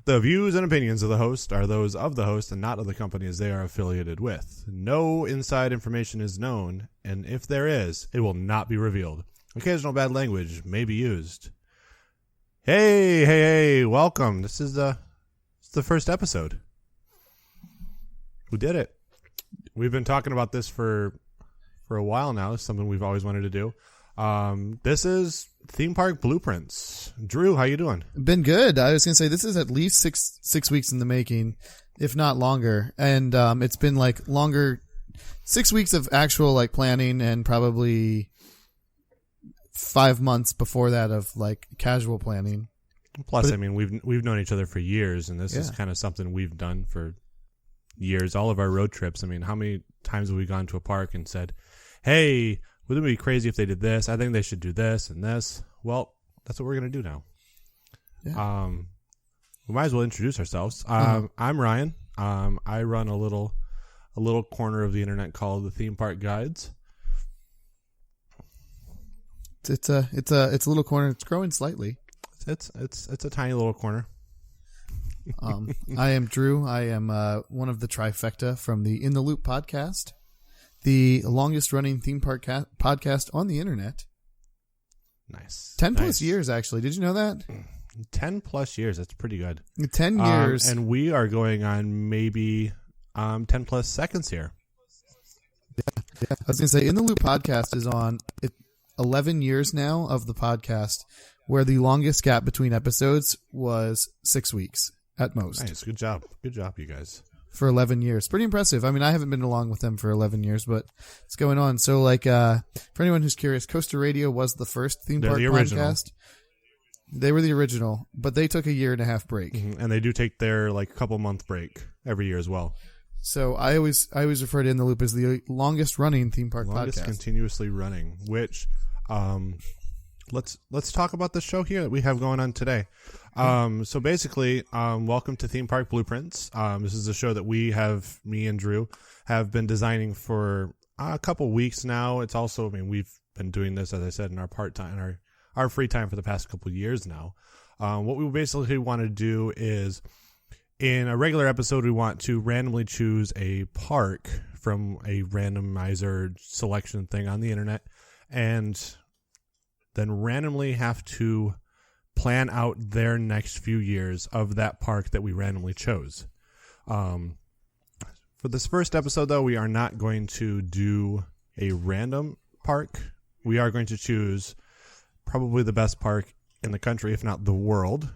The views and opinions of the host are those of the host and not of the companies they are affiliated with. No inside information is known, and if there is, it will not be revealed. Occasional bad language may be used. Hey, welcome. This is the first episode. We did it. We've been talking about this for a while now. It's something we've always wanted to do. This is Theme Park Blueprints. Drew, how you doing? Been good. I was going to say this is at least six weeks in the making, if not longer. And it's been like longer, 6 weeks of actual like planning and probably 5 months before that of like casual planning. Plus, I mean, we've known each other for years, and this is kind of something we've done for years. All of our road trips. I mean, how many times have we gone to a park and said, hey, wouldn't it be crazy if they did this? I think they should do this and this. Well, that's what we're going to do now. Yeah. We might as well introduce ourselves. I'm Ryan. I run a little corner of the internet called the Theme Park Guides. It's a little corner. It's growing slightly. It's a tiny little corner. I am Drew. I am one of the trifecta from the In the Loop podcast, the longest running theme park podcast on the internet. Nice. 10 plus years, actually. Did you know that? 10 plus years. That's pretty good. 10 years. And we are going on maybe 10 plus seconds here. Yeah. I was going to say, In the Loop podcast is on 11 years now of the podcast, where the longest gap between episodes was 6 weeks at most. Nice. Good job. Good job, you guys. For 11 years. Pretty impressive. I mean, I haven't been along with them for 11 years, but it's going on. So, like, for anyone who's curious, Coaster Radio was the first theme park podcast. They were the original, but they took a 1.5-year break. Mm-hmm. And they do take their, like, couple month break every year as well. So, I always refer to In the Loop as the longest running theme park longest podcast. Continuously running, which, let's talk about the show here that we have going on today. So basically, welcome to Theme Park Blueprints. This is a show that me and Drew have been designing for a couple weeks now. It's also, I mean, we've been doing this, as I said, in our part-time, our free time for the past couple of years now. What we basically want to do is, in a regular episode, we want to randomly choose a park from a randomizer selection thing on the internet, and then randomly have to plan out their next few years of that park that we randomly chose. For this first episode, though, we are not going to do a random park. We are going to choose probably the best park in the country, if not the world.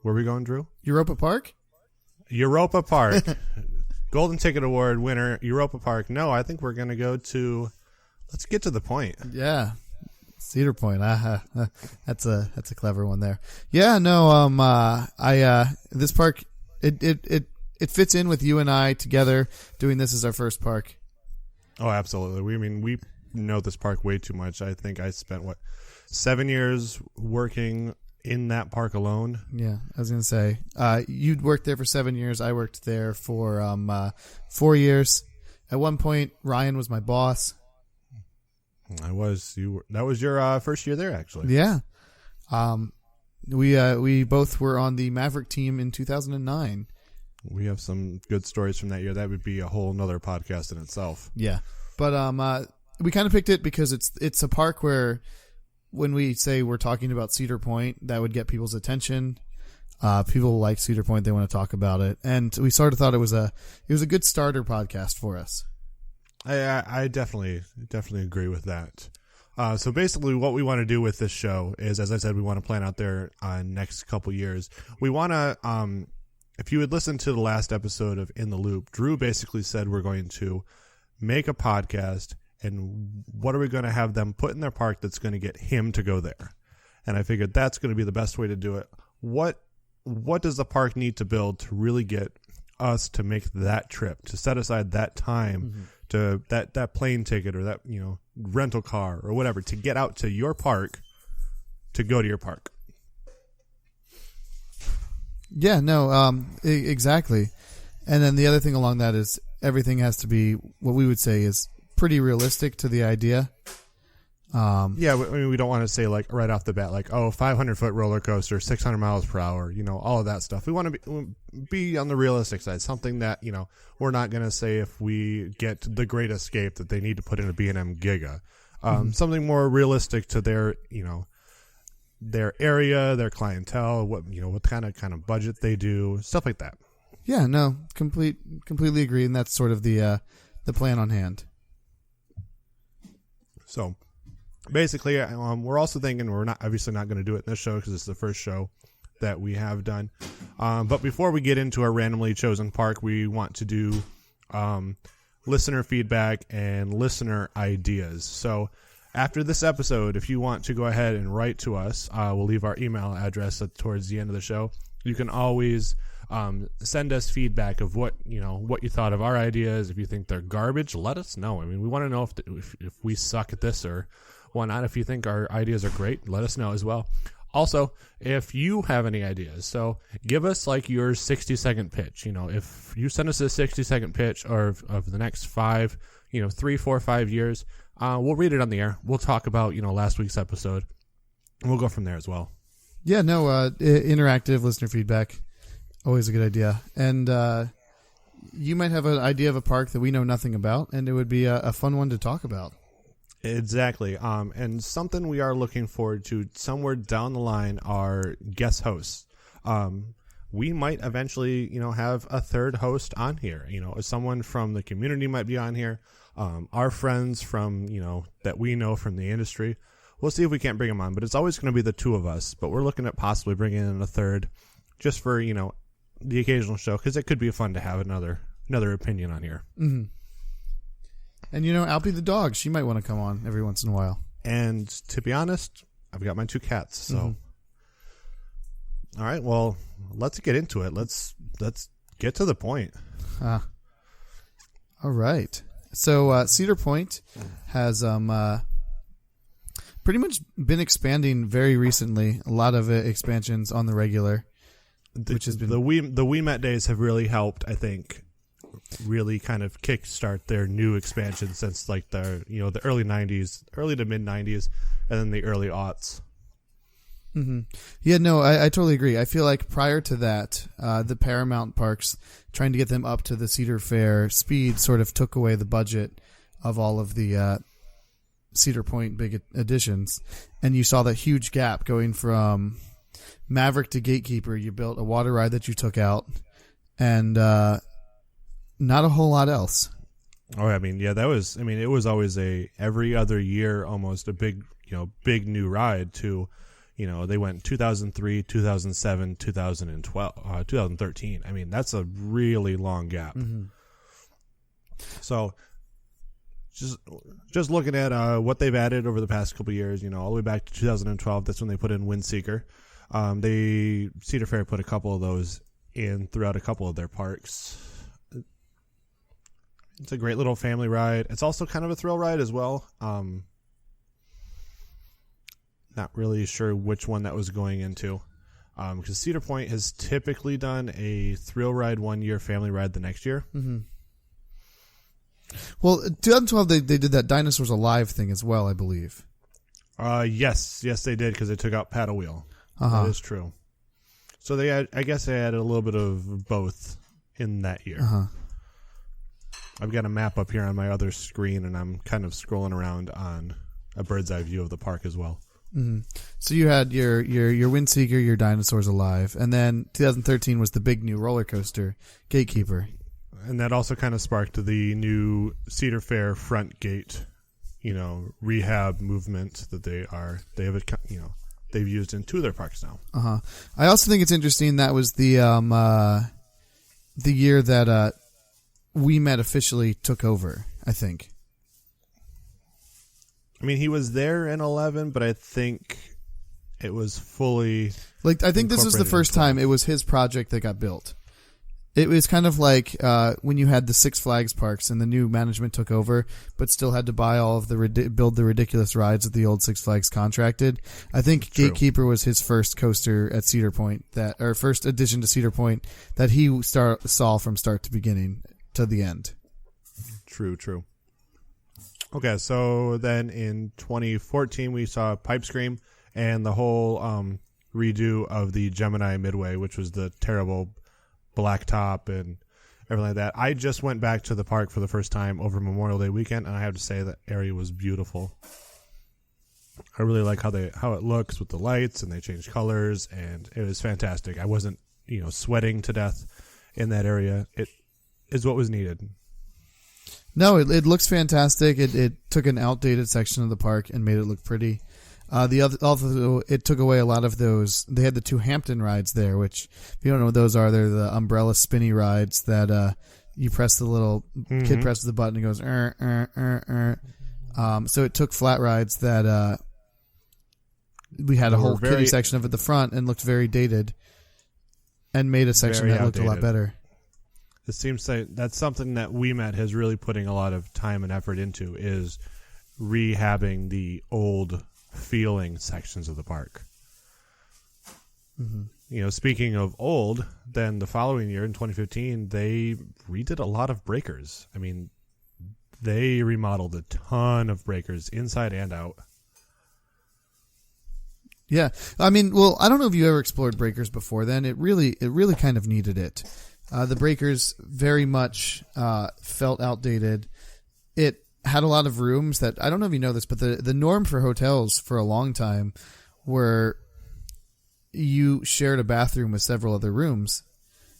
Where are we going, Drew? Europa Park? Europa Park. Golden Ticket Award winner, Europa Park. No, I think we're going to go to... Let's get to the point. Yeah. Cedar Point. That's a clever one there. Yeah, no, this park, it fits in with you and I together doing this as our first park. Oh, absolutely. We know this park way too much. I think I spent 7 years working in that park alone. Yeah, I was going to say, you'd worked there for 7 years. I worked there for 4 years. At one point, Ryan was my boss. That was your first year there, actually. Yeah. We both were on the Maverick team in 2009. We have some good stories from that year. That would be a whole nother podcast in itself. Yeah. But we kind of picked it because it's a park where when we say we're talking about Cedar Point, that would get people's attention. People like Cedar Point, they want to talk about it. And we sort of thought it was a good starter podcast for us. I definitely agree with that. So basically what we want to do with this show is, as I said, we want to plan out their next couple years. We want to, if you would listen to the last episode of In the Loop, Drew basically said we're going to make a podcast, and what are we going to have them put in their park that's going to get him to go there? And I figured that's going to be the best way to do it. What does the park need to build to really get us to make that trip, to set aside that time, to that plane ticket or that, rental car or whatever, to get out to your park, to go to your park? Yeah, no, exactly. And then the other thing along that is everything has to be what we would say is pretty realistic to the idea. Yeah, I mean, we don't want to say like right off the bat, like, 500-foot roller coaster, 600 miles per hour, all of that stuff. We want to be on the realistic side, something that, we're not going to say if we get the Great Escape that they need to put in a B&M Giga. Something more realistic to their, their area, their clientele, what kind of budget they do, stuff like that. Yeah, no, completely agree, and that's sort of the plan on hand. So basically, we're also thinking we're obviously not going to do it in this show because it's the first show that we have done. But before we get into our randomly chosen park, we want to do listener feedback and listener ideas. So after this episode, if you want to go ahead and write to us, we'll leave our email address towards the end of the show. You can always send us feedback of what you thought of our ideas. If you think they're garbage, let us know. I mean, we want to know if we suck at this or whatnot. If you think our ideas are great, let us know as well. Also, if you have any ideas, so give us like your 60-second pitch. If you send us a 60-second pitch of the next 5, 3, 4, 5 years, we'll read it on the air. We'll talk about, last week's episode. And we'll go from there as well. Yeah, no, interactive listener feedback. Always a good idea. And you might have an idea of a park that we know nothing about, and it would be a fun one to talk about. Exactly. And something we are looking forward to somewhere down the line are guest hosts. We might eventually, have a third host on here. Someone from the community might be on here. Our friends from, that we know from the industry. We'll see if we can't bring them on, but it's always going to be the two of us. But we're looking at possibly bringing in a third just for, the occasional show, because it could be fun to have another opinion on here. Mm-hmm. And Alpy the dog, she might want to come on every once in a while. And to be honest, I've got my 2 cats. So, All right, well, let's get into it. Let's get to the point. All right. So Cedar Point has pretty much been expanding very recently. A lot of expansions on the regular. Which has been the WeMet days have really helped, I think, really kind of kickstart their new expansion since like the early 90s, early to mid 90s, and then the early aughts. Mm-hmm. Yeah, no, I totally agree. I feel like prior to that, the Paramount parks, trying to get them up to the Cedar Fair speed sort of took away the budget of all of the Cedar Point big additions, and you saw that huge gap going from Maverick to Gatekeeper. You built a water ride that you took out, and not a whole lot else. Oh, I mean, yeah, it was always every other year almost a big new ride to, they went 2003, 2007, 2012, 2013. I mean, that's a really long gap. Mm-hmm. So just looking at what they've added over the past couple of years, all the way back to 2012, that's when they put in Windseeker. Cedar Fair put a couple of those in throughout a couple of their parks. It's a great little family ride. It's also kind of a thrill ride as well. Not really sure which one that was going into, because Cedar Point has typically done a thrill ride 1 year, family ride the next year. Mm-hmm. Well, 2012 they did that Dinosaurs Alive thing as well, I believe. Yes, they did, because they took out Paddle Wheel. That is true. So I guess they added a little bit of both in that year. I've got a map up here on my other screen, and I'm kind of scrolling around on a bird's eye view of the park as well. Mm-hmm. So you had your Windseeker, your Dinosaurs Alive, and then 2013 was the big new roller coaster, Gatekeeper. And that also kind of sparked the new Cedar Fair front gate, rehab movement that they've used in 2 of their parks now. I also think it's interesting that was the year that WeMet officially took over, I think. I mean, he was there in 11, but I think it was fully I think this was the first time it was his project that got built. It was kind of like when you had the Six Flags parks and the new management took over, but still had to buy all of build the ridiculous rides that the old Six Flags contracted. I think Gatekeeper was his first coaster at Cedar Point first addition to Cedar Point that he saw from start to beginning to the end. True. Okay, so then in 2014 we saw Pipe Scream and the whole redo of the Gemini Midway, which was the terrible black top and everything like that. I just went back to the park for the first time over Memorial Day weekend, and I have to say that area was beautiful. I really like how it looks with the lights, and they changed colors, and it was fantastic. I wasn't, sweating to death in that area. It is what was needed. No, it looks fantastic. It took an outdated section of the park and made it look pretty. Also, it took away a lot of those. They had the two Hampton rides there, which, if you don't know what those are, they're the umbrella spinny rides that you press the little kid presses the button and goes. So it took flat rides that we had a whole kiddie section of at the front and looked very dated, and made a section that looked a lot better. It seems like that's something that WeMet has really putting a lot of time and effort into, is rehabbing the old feeling sections of the park. Mm-hmm. Speaking of old, then the following year in 2015, they redid a lot of breakers. I mean, they remodeled a ton of breakers inside and out. Yeah. I mean, well, I don't know if you ever explored breakers before then. It really kind of needed it. The breakers very much felt outdated. It had a lot of rooms that, I don't know if you know this, but the norm for hotels for a long time were you shared a bathroom with several other rooms.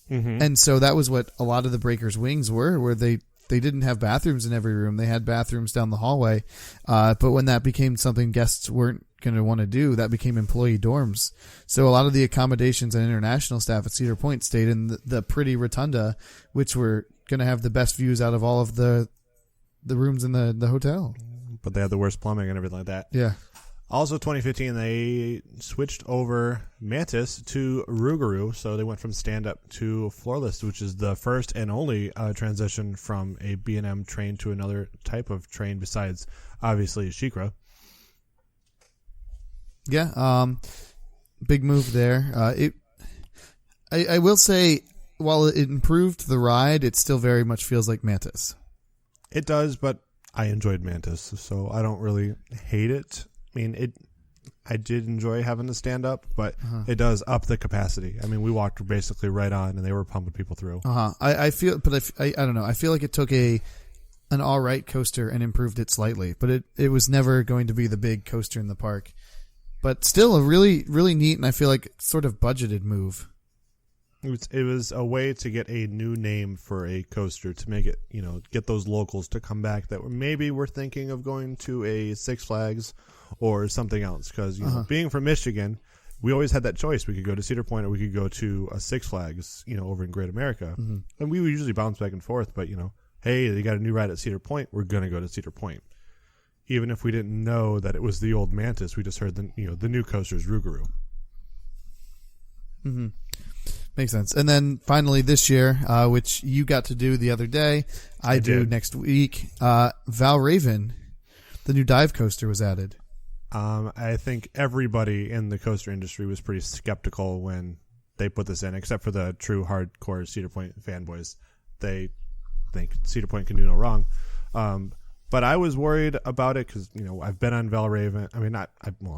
Mm-hmm. And so that was what a lot of the breakers' wings were, where they didn't have bathrooms in every room. They had bathrooms down the hallway. But when that became something guests weren't going to want to do, that became employee dorms. So a lot of the accommodations and international staff at Cedar Point stayed in the pretty rotunda, which were going to have the best views out of all of the rooms in the hotel. But they had the worst plumbing and everything like that. Yeah. Also, 2015, they switched over Mantis to Rougarou, so they went from stand-up to floorless, which is the first and only transition from a B&M train to another type of train besides, obviously, SheiKra. Yeah, big move there. I will say, while it improved the ride, it still very much feels like Mantis. It does, but I enjoyed Mantis, so I don't really hate it. I mean, I did enjoy having to stand up, but it does up the capacity. I mean, we walked basically right on, and they were pumping people through. I feel, but I don't know. I feel like it took an all right coaster and improved it slightly, but it was never going to be the big coaster in the park. But still, a really, really neat, and I feel like sort of budgeted move. It was a way to get a new name for a coaster, to make it, get those locals to come back that maybe were thinking of going to a Six Flags or something else. Because, being from Michigan, we always had that choice. We could go to Cedar Point or we could go to a Six Flags, over in Great America. Mm-hmm. And we would usually bounce back and forth. But, hey, they got a new ride at Cedar Point. We're going to go to Cedar Point. Even if we didn't know that it was the old Mantis, we just heard the new coaster's Rougarou. Mm-hmm. Makes sense. And then finally this year, which you got to do the other day, I do next week, Valravn, the new dive coaster, was added. I think everybody in the coaster industry was pretty skeptical when they put this in, except for the true hardcore Cedar Point fanboys. They think Cedar Point can do no wrong. But I was worried about it because, I've been on Valravn. I mean, I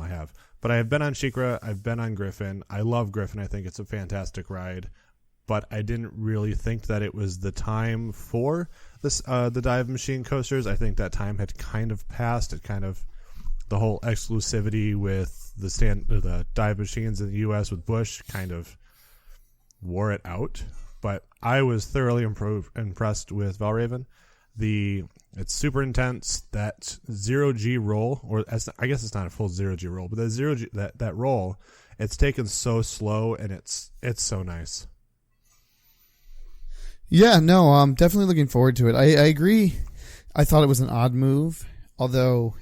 have. But I have been on SheiKra. I've been on Griffon. I love Griffon. I think it's a fantastic ride. But I didn't really think that it was the time for this the dive machine coasters. I think that time had kind of passed. It kind of, the whole exclusivity with the dive machines in the U.S. with Busch kind of wore it out. But I was thoroughly impressed with Valravn. It's super intense. That 0G roll, or I guess it's not a full 0G roll, but that 0G that roll, it's taken so slow and it's so nice. Yeah, no, I'm definitely looking forward to it. I agree. I thought it was an odd move, although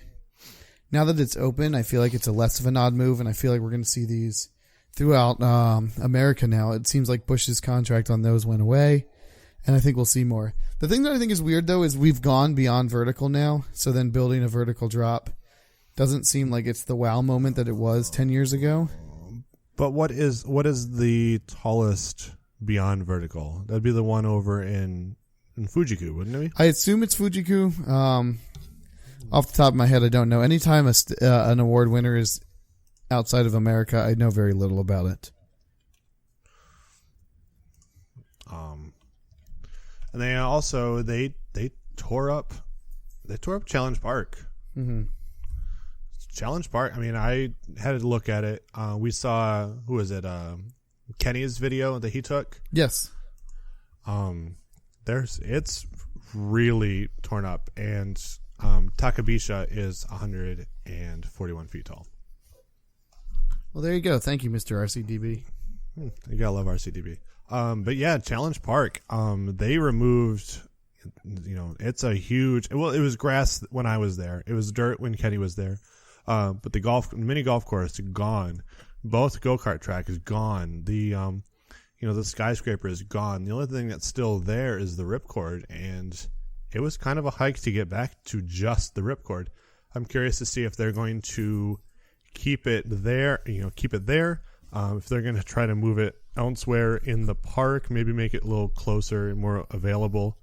now that it's open, I feel like it's a less of an odd move, and I feel like we're going to see these throughout America now. It seems like Busch's contract on those went away, and I think we'll see more. The thing that I think is weird, though, is we've gone beyond vertical now, so then building a vertical drop doesn't seem like it's the wow moment that it was 10 years ago. But what is the tallest beyond vertical? That'd be the one over in Fujiku, wouldn't it be? I assume it's Fujiku. Off the top of my head, I don't know. Anytime an award winner is outside of America, I know very little about it. And they also they tore up Challenge Park. Mm-hmm. Challenge Park. I mean, I had to look at it. We saw, who was it? Kenny's video that he took. Yes. It's really torn up, and Takabisha is 141 feet tall. Well, there you go. Thank you, Mr. RCDB. You gotta love RCDB. But yeah, Challenge Park. They removed. It's a huge. Well, it was grass when I was there. It was dirt when Kenny was there. But the mini golf course is gone. Both go-kart track is gone. The skyscraper is gone. The only thing that's still there is the ripcord, and it was kind of a hike to get back to just the ripcord. I'm curious to see if they're going to keep it there. If they're going to try to move it elsewhere in the park, maybe make it a little closer and more available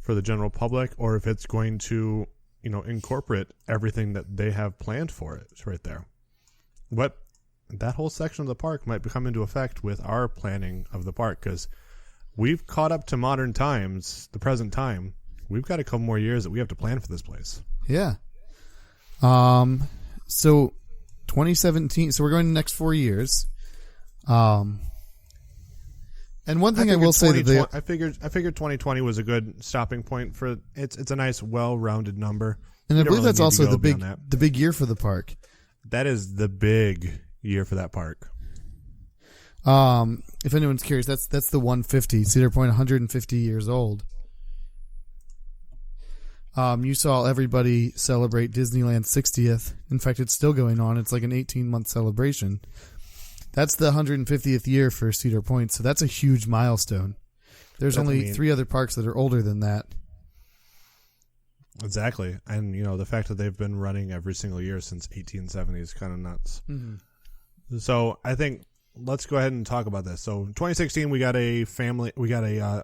for the general public, or if it's going to, incorporate everything that they have planned for it right there. But that whole section of the park might come into effect with our planning of the park, because we've caught up to modern times, the present time. We've got a couple more years that we have to plan for this place. Yeah. So 2017. So we're going the next 4 years. And one thing I will say that I figured 2020 was a good stopping point for it's a nice, well-rounded number. And I believe that's also the big year for the park. That is the big year for that park. If anyone's curious, that's the 150. Cedar Point, 150 years old. You saw everybody celebrate Disneyland's 60th. In fact, it's still going on. It's like an 18-month celebration. That's the 150th year for Cedar Point, so that's a huge milestone. There's only 3 other parks that are older than that. Exactly. And, the fact that they've been running every single year since 1870 is kind of nuts. Mm-hmm. So I think let's go ahead and talk about this. So 2016, we got a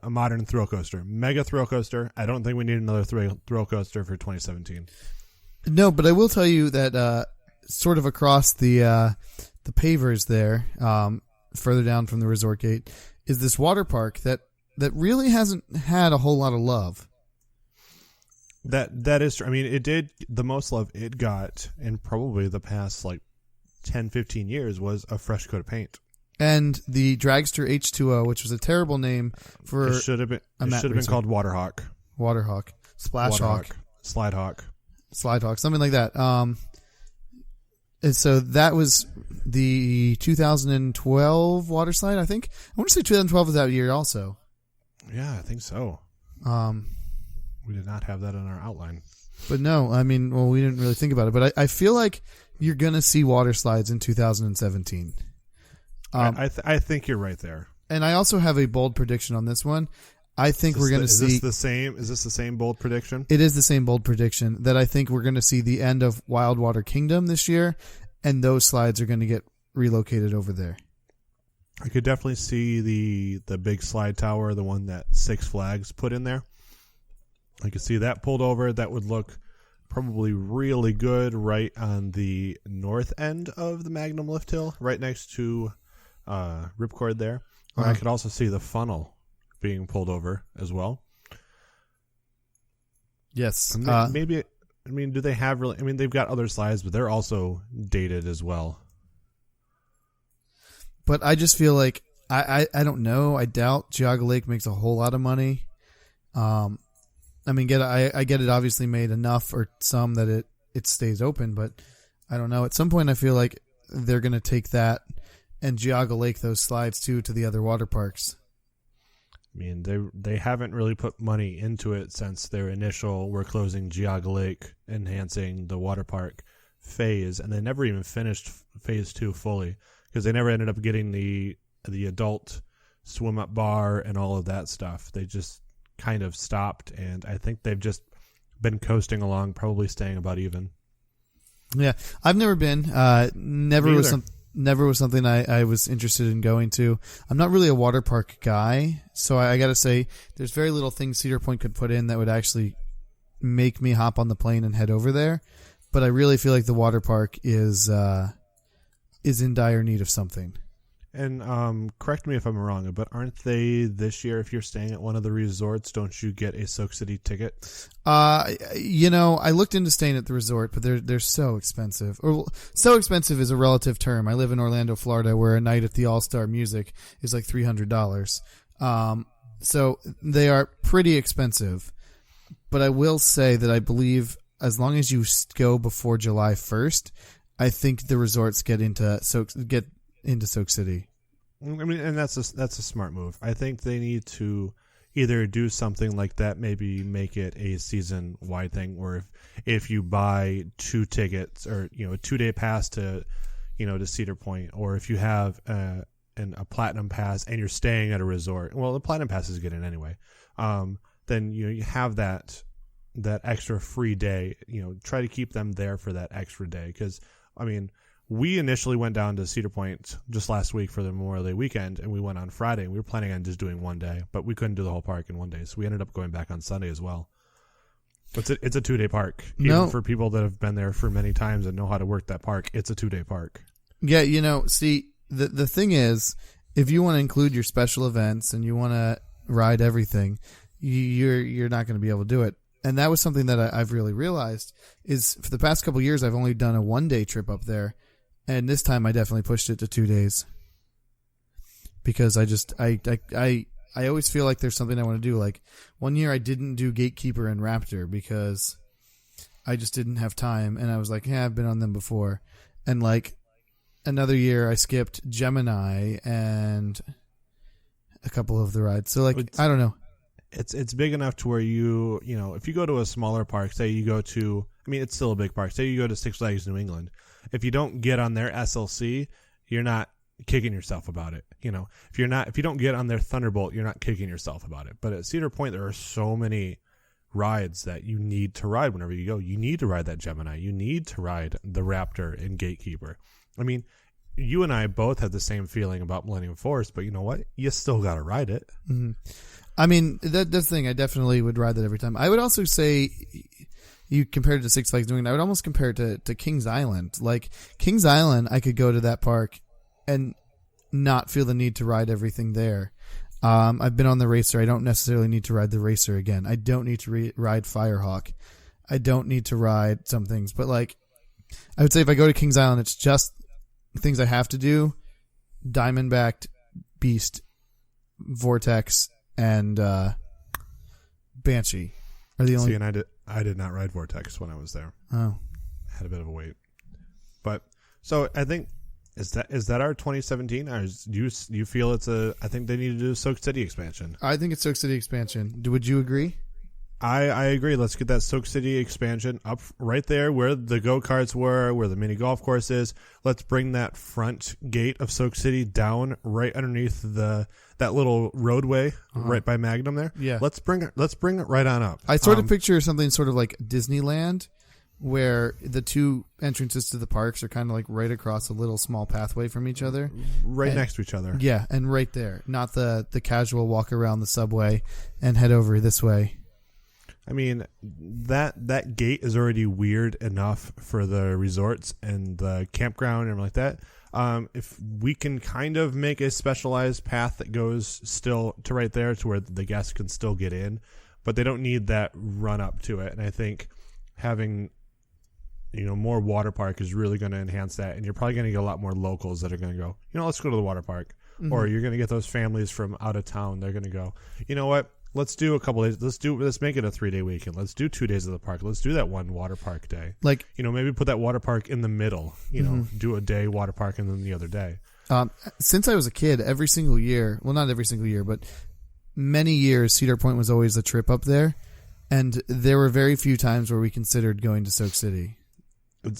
modern thrill coaster, mega thrill coaster. I don't think we need another thrill coaster for 2017. No, but I will tell you that sort of across the pavers there, further down from the resort gate, is this water park that really hasn't had a whole lot of love. That is true. I mean, it did, the most love it got in probably the past 10, 15 years was a fresh coat of paint. And the Dragster H2O, which was a terrible name for it should have been called Waterhawk. Waterhawk. Splashhawk. Slidehawk. Something like that. And so that was the 2012 water slide, I think. I want to say 2012 was that year also. Yeah, I think so. We did not have that in our outline. But no, I mean, well, we didn't really think about it. But I feel like you're going to see water slides in 2017. I think you're right there. And I also have a bold prediction on this one. I think we're going to see... Is this the same bold prediction? It is the same bold prediction that I think we're going to see the end of Wild Water Kingdom this year, and those slides are going to get relocated over there. I could definitely see the big slide tower, the one that Six Flags put in there. I could see that pulled over. That would look probably really good right on the north end of the Magnum Lift Hill, right next to Ripcord there. I could also see the funnel being pulled over as well. Yes. Maybe, do they have really... they've got other slides, but they're also dated as well. But I just feel like, I don't know. I doubt Geauga Lake makes a whole lot of money. I get it obviously made enough or some that it stays open, but I don't know. At some point, I feel like they're going to take that and Geauga Lake those slides too to the other water parks. They haven't really put money into it since their initial "we're closing Geauga Lake, enhancing the water park" phase, and they never even finished phase 2 fully because they never ended up getting the adult swim up bar and all of that stuff. They just kind of stopped, and I think they've just been coasting along, probably staying about even. Yeah, I've never been. Never was something I was interested in going to. I'm not really a water park guy, so I got to say there's very little things Cedar Point could put in that would actually make me hop on the plane and head over there. But I really feel like the water park is in dire need of something. And correct me if I'm wrong, but aren't they this year, if you're staying at one of the resorts, don't you get a Soak City ticket? I looked into staying at the resort, but they're so expensive. Or so expensive is a relative term. I live in Orlando, Florida, where a night at the All-Star Music is like $300. So they are pretty expensive. But I will say that I believe as long as you go before July 1st, I think the resorts get into Soak City. I mean, and that's a smart move. I think they need to either do something like that, maybe make it a season-wide thing, or if you buy 2 tickets or a 2-day pass to Cedar Point, or if you have a platinum pass and you're staying at a resort. Well, the platinum passes get in anyway. Then you have that extra free day. Try to keep them there for that extra day, because I mean, we initially went down to Cedar Point just last week for the Memorial Day weekend, and we went on Friday. We were planning on just doing one day, but we couldn't do the whole park in one day, so we ended up going back on Sunday as well. But it's a 2-day park. Even for people that have been there for many times and know how to work that park, it's a 2-day park. Yeah, see, the thing is, if you want to include your special events and you want to ride everything, you're not going to be able to do it. And that was something that I've really realized is for the past couple of years, I've only done a 1-day trip up there. And this time I definitely pushed it to 2 days because I always feel like there's something I want to do. Like one year I didn't do Gatekeeper and Raptor because I just didn't have time. And I was like, yeah, I've been on them before. And like another year I skipped Gemini and a couple of the rides. So like, I don't know. It's big enough to where if you go to a smaller park, say you go to, I mean, it's still a big park. Say you go to Six Flags New England. If you don't get on their SLC, you're not kicking yourself about it. If you don't get on their Thunderbolt, you're not kicking yourself about it. But at Cedar Point, there are so many rides that you need to ride whenever you go. You need to ride that Gemini. You need to ride the Raptor and Gatekeeper. I mean, you and I both had the same feeling about Millennium Force, but you know what? You still got to ride it. Mm-hmm. I mean, that's the thing. I definitely would ride that every time. I would also say, you compared it to Six Flags New England, I would almost compare it to Kings Island. Like, Kings Island, I could go to that park and not feel the need to ride everything there. I've been on the Racer. I don't necessarily need to ride the Racer again. I don't need to ride Firehawk. I don't need to ride some things. But, like, I would say if I go to Kings Island, it's just things I have to do. Diamondback, Beast, Vortex, and Banshee are the only. See, and I did not ride Vortex when I was there. Oh, had a bit of a wait, but so I think is that our 2017? Or do you feel it's a? I think they need to do a Soak City expansion. I think it's Soak City expansion. Would you agree? I agree. Let's get that Soak City expansion up right there where the go-karts were, where the mini golf course is. Let's bring that front gate of Soak City down right underneath that little roadway right by Magnum there. Yeah. Let's bring it right on up. I sort of picture something sort of like Disneyland, where the two entrances to the parks are kind of like right across a little small pathway from each other. Right next to each other. Yeah, and right there. Not the casual walk around the subway and head over this way. I mean, that gate is already weird enough for the resorts and the campground and everything like that. If we can kind of make a specialized path that goes still to right there to where the guests can still get in, but they don't need that run up to it. And I think having more water park is really going to enhance that. And you're probably going to get a lot more locals that are going to go, let's go to the water park. Mm-hmm. Or you're going to get those families from out of town. They're going to go, you know what? Let's do a couple days. Let's make it a 3-day weekend. Let's do 2 days of the park. Let's do that one water park day. Like, maybe put that water park in the middle, mm-hmm. Do a day water park and then the other day. Since I was a kid, every single year, well, not every single year, but many years, Cedar Point was always a trip up there. And there were very few times where we considered going to Soak City.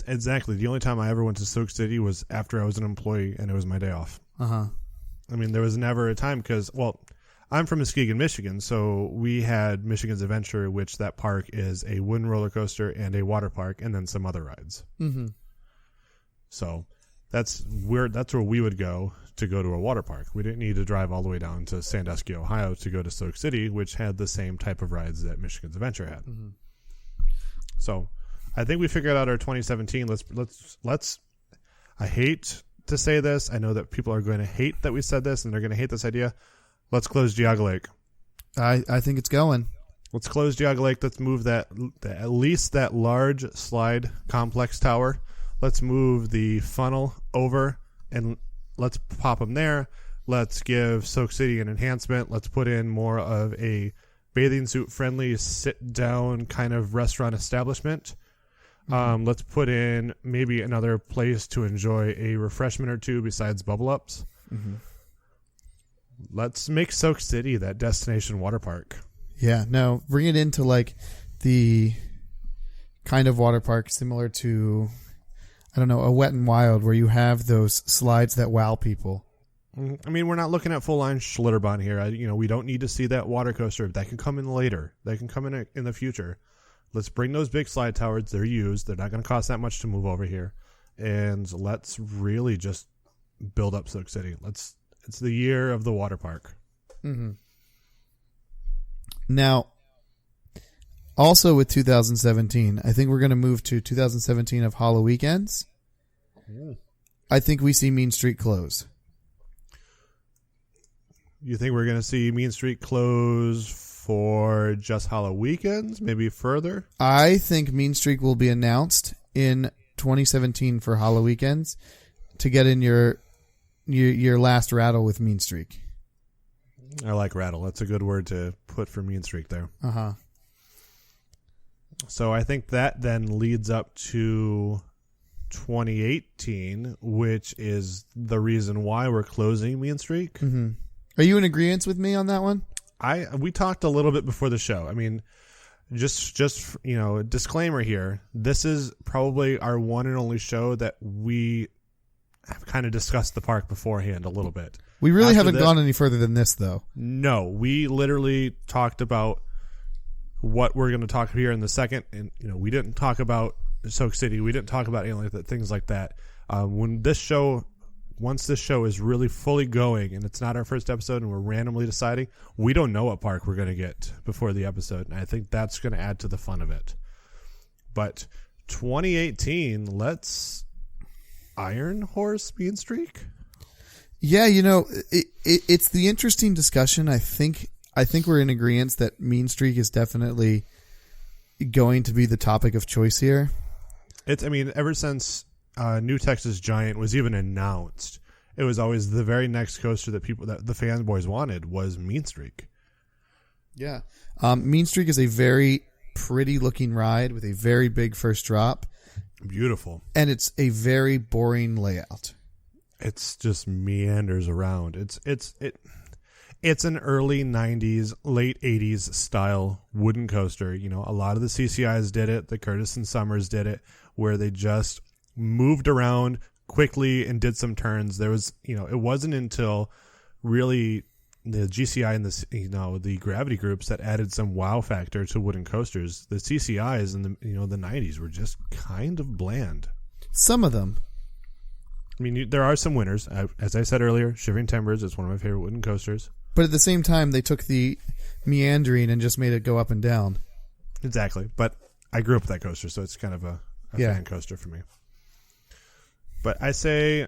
Exactly. The only time I ever went to Soak City was after I was an employee and it was my day off. Uh-huh. I mean, there was never a time because, I'm from Muskegon, Michigan, so we had Michigan's Adventure, which that park is a wooden roller coaster and a water park, and then some other rides. Mm-hmm. So that's where we would go to a water park. We didn't need to drive all the way down to Sandusky, Ohio, to go to Soak City, which had the same type of rides that Michigan's Adventure had. Mm-hmm. So I think we figured out our 2017. Let's. I hate to say this. I know that people are going to hate that we said this, and they're going to hate this idea. Let's close Geauga Lake. I think it's going. Let's close Geauga Lake. Let's move that at least that large slide complex tower. Let's move the funnel over and let's pop them there. Let's give Soak City an enhancement. Let's put in more of a bathing suit friendly sit down kind of restaurant establishment. Let's put in maybe another place to enjoy a refreshment or two besides Bubble Ups. Mm-hmm. Let's make Soak City that destination water park. Yeah, no, bring it into like the kind of water park similar to, I don't know, a Wet and Wild where you have those slides that wow people. I mean, we're not looking at full-line Schlitterbahn here. We don't need to see that water coaster. That can come in later. That can come in the future. Let's bring those big slide towers. They're used. They're not going to cost that much to move over here. And let's really just build up Soak City. It's the year of the water park. Mm-hmm. Now, also with 2017, I think we're going to move to 2017 of Hollow Weekends. I think we see Mean Street close. You think we're going to see Mean Street close for just Hollow Weekends? Maybe further? I think Mean Street will be announced in 2017 for Hollow Weekends to get in your last rattle with Mean Streak. I like rattle. That's a good word to put for Mean Streak there. Uh-huh. So I think that then leads up to 2018, which is the reason why we're closing Mean Streak. Mm-hmm. Are you in agreement with me on that one? We talked a little bit before the show. I mean, just disclaimer here. This is probably our one and only show that we have kind of discussed the park beforehand a little bit. We really haven't gone any further than this, though. No, we literally talked about what we're going to talk here in the second, and we didn't talk about Soak City. We didn't talk about things like that. Once this show is really fully going, and it's not our first episode, and we're randomly deciding, we don't know what park we're going to get before the episode, and I think that's going to add to the fun of it. But 2018, let's Iron Horse Mean Streak. Yeah, it's the interesting discussion. I think we're in agreement that Mean Streak is definitely going to be the topic of choice here. Ever since New Texas Giant was even announced, it was always the very next coaster that the fanboys wanted was Mean Streak. Yeah. Mean Streak is a very pretty looking ride with a very big first drop. Beautiful. And it's a very boring layout. It's just meanders around. It's an early 90s, late 80s style wooden coaster. A lot of the CCIs did it. The Curtis and Summers did it, where they just moved around quickly and did some turns. There was, it wasn't until really the GCI and the gravity groups that added some wow factor to wooden coasters. The CCIs in the 90s were just kind of bland. Some of them. There are some winners. As I said earlier, Shivering Timbers is one of my favorite wooden coasters. But at the same time, they took the meandering and just made it go up and down. Exactly. But I grew up with that coaster, so it's kind of a fan coaster for me. But I say,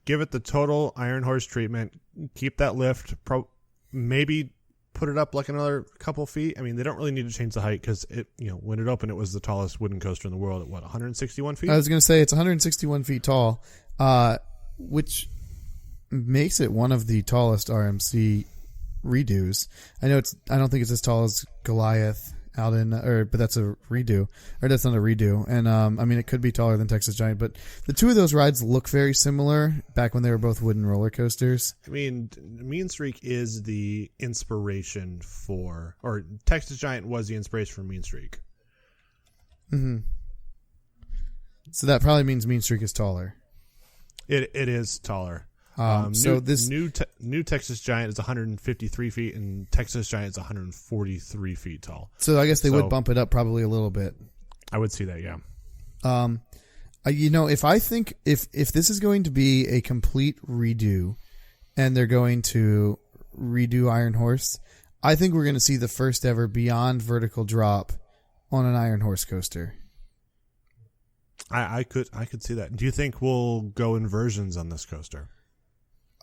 give it the total Iron Horse treatment. Keep that lift. Maybe put it up like another couple feet. They don't really need to change the height because when it opened, it was the tallest wooden coaster in the world at 161 feet? I was going to say it's 161 feet tall, which makes it one of the tallest RMC redos. I don't think it's as tall as Goliath but that's a redo, or that's not a redo. And it could be taller than Texas Giant, but the two of those rides look very similar back when they were both wooden roller coasters. Mean Streak is the inspiration or Texas Giant was the inspiration for Mean Streak. Mm-hmm. So that probably means Mean Streak is taller. It is taller. This new Texas Giant is 153 feet, and Texas Giant is 143 feet tall. So I guess they would bump it up probably a little bit. I would see that, yeah. If this is going to be a complete redo, and they're going to redo Iron Horse, I think we're going to see the first ever beyond vertical drop on an Iron Horse coaster. I could see that. Do you think we'll go in versions on this coaster?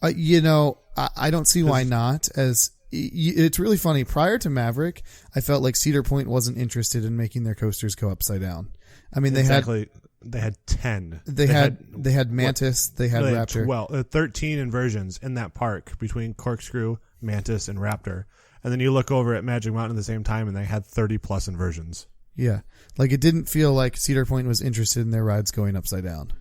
I don't see why not. As it's really funny. Prior to Maverick, I felt like Cedar Point wasn't interested in making their coasters go upside down. I mean, they had 10. They had Mantis. They had Raptor. 13 inversions in that park between Corkscrew, Mantis, and Raptor. And then you look over at Magic Mountain at the same time, and they had 30 plus inversions. Yeah, like it didn't feel like Cedar Point was interested in their rides going upside down.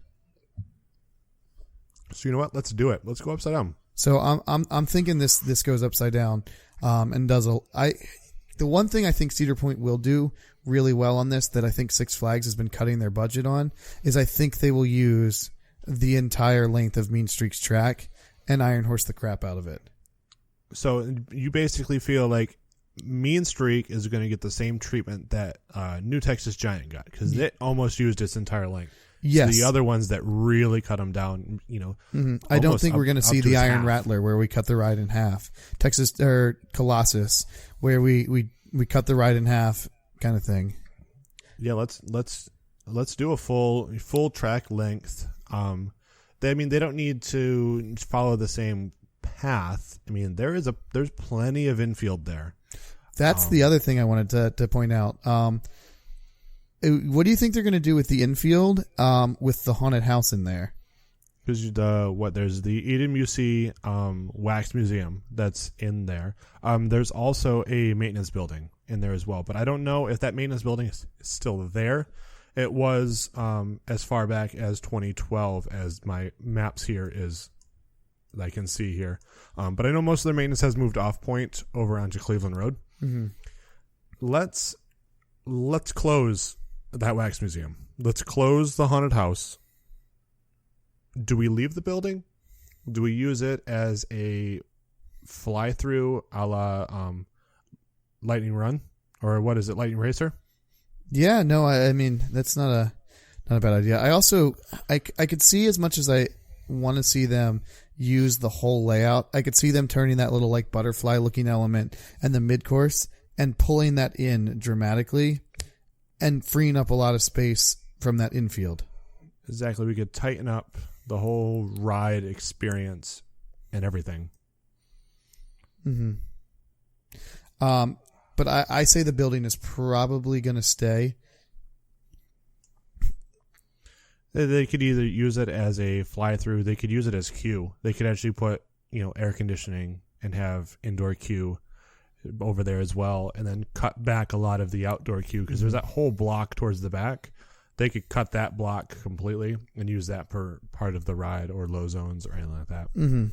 So you know what? Let's do it. Let's go upside down. So I'm thinking this goes upside down, and does the one thing I think Cedar Point will do really well on this that I think Six Flags has been cutting their budget on is I think they will use the entire length of Mean Streak's track and Iron Horse the crap out of it. So you basically feel like Mean Streak is going to get the same treatment that New Texas Giant got because it almost used its entire length. Yes. So the other ones that really cut them down, I don't think we're going to see the Iron half. Rattler where we cut the ride in half. Texas or Colossus where we cut the ride in half kind of thing. Yeah, let's do a full track length. They don't need to follow the same path. I mean, there's plenty of infield there. That's the other thing I wanted to point out. What do you think they're going to do with the infield with the haunted house in there? Because there's the Eden Musée Wax Museum that's in there. There's also a maintenance building in there as well, but I don't know if that maintenance building is still there. It was as far back as 2012 as my maps here is I can see here. But I know most of their maintenance has moved off point over onto Cleveland Road. Mm-hmm. Let's close that wax museum. Let's close the haunted house. Do we leave the building? Do we use it as a fly-through a la Lightning Run? Or what is it, Lightning Racer? Yeah, no, I mean, that's not a bad idea. I also, I could see as much as I want to see them use the whole layout, I could see them turning that little like butterfly looking element and the mid-course and pulling that in dramatically and freeing up a lot of space from that infield. Exactly. We could tighten up the whole ride experience and everything. Mm-hmm. But I say the building is probably going to stay. They could either use it as a fly-through. They could use it as queue. They could actually put, air conditioning and have indoor queue over there as well, and then cut back a lot of the outdoor queue because there's that whole block towards the back. They could cut that block completely and use that per part of the ride or low zones or anything like that. Mm-hmm.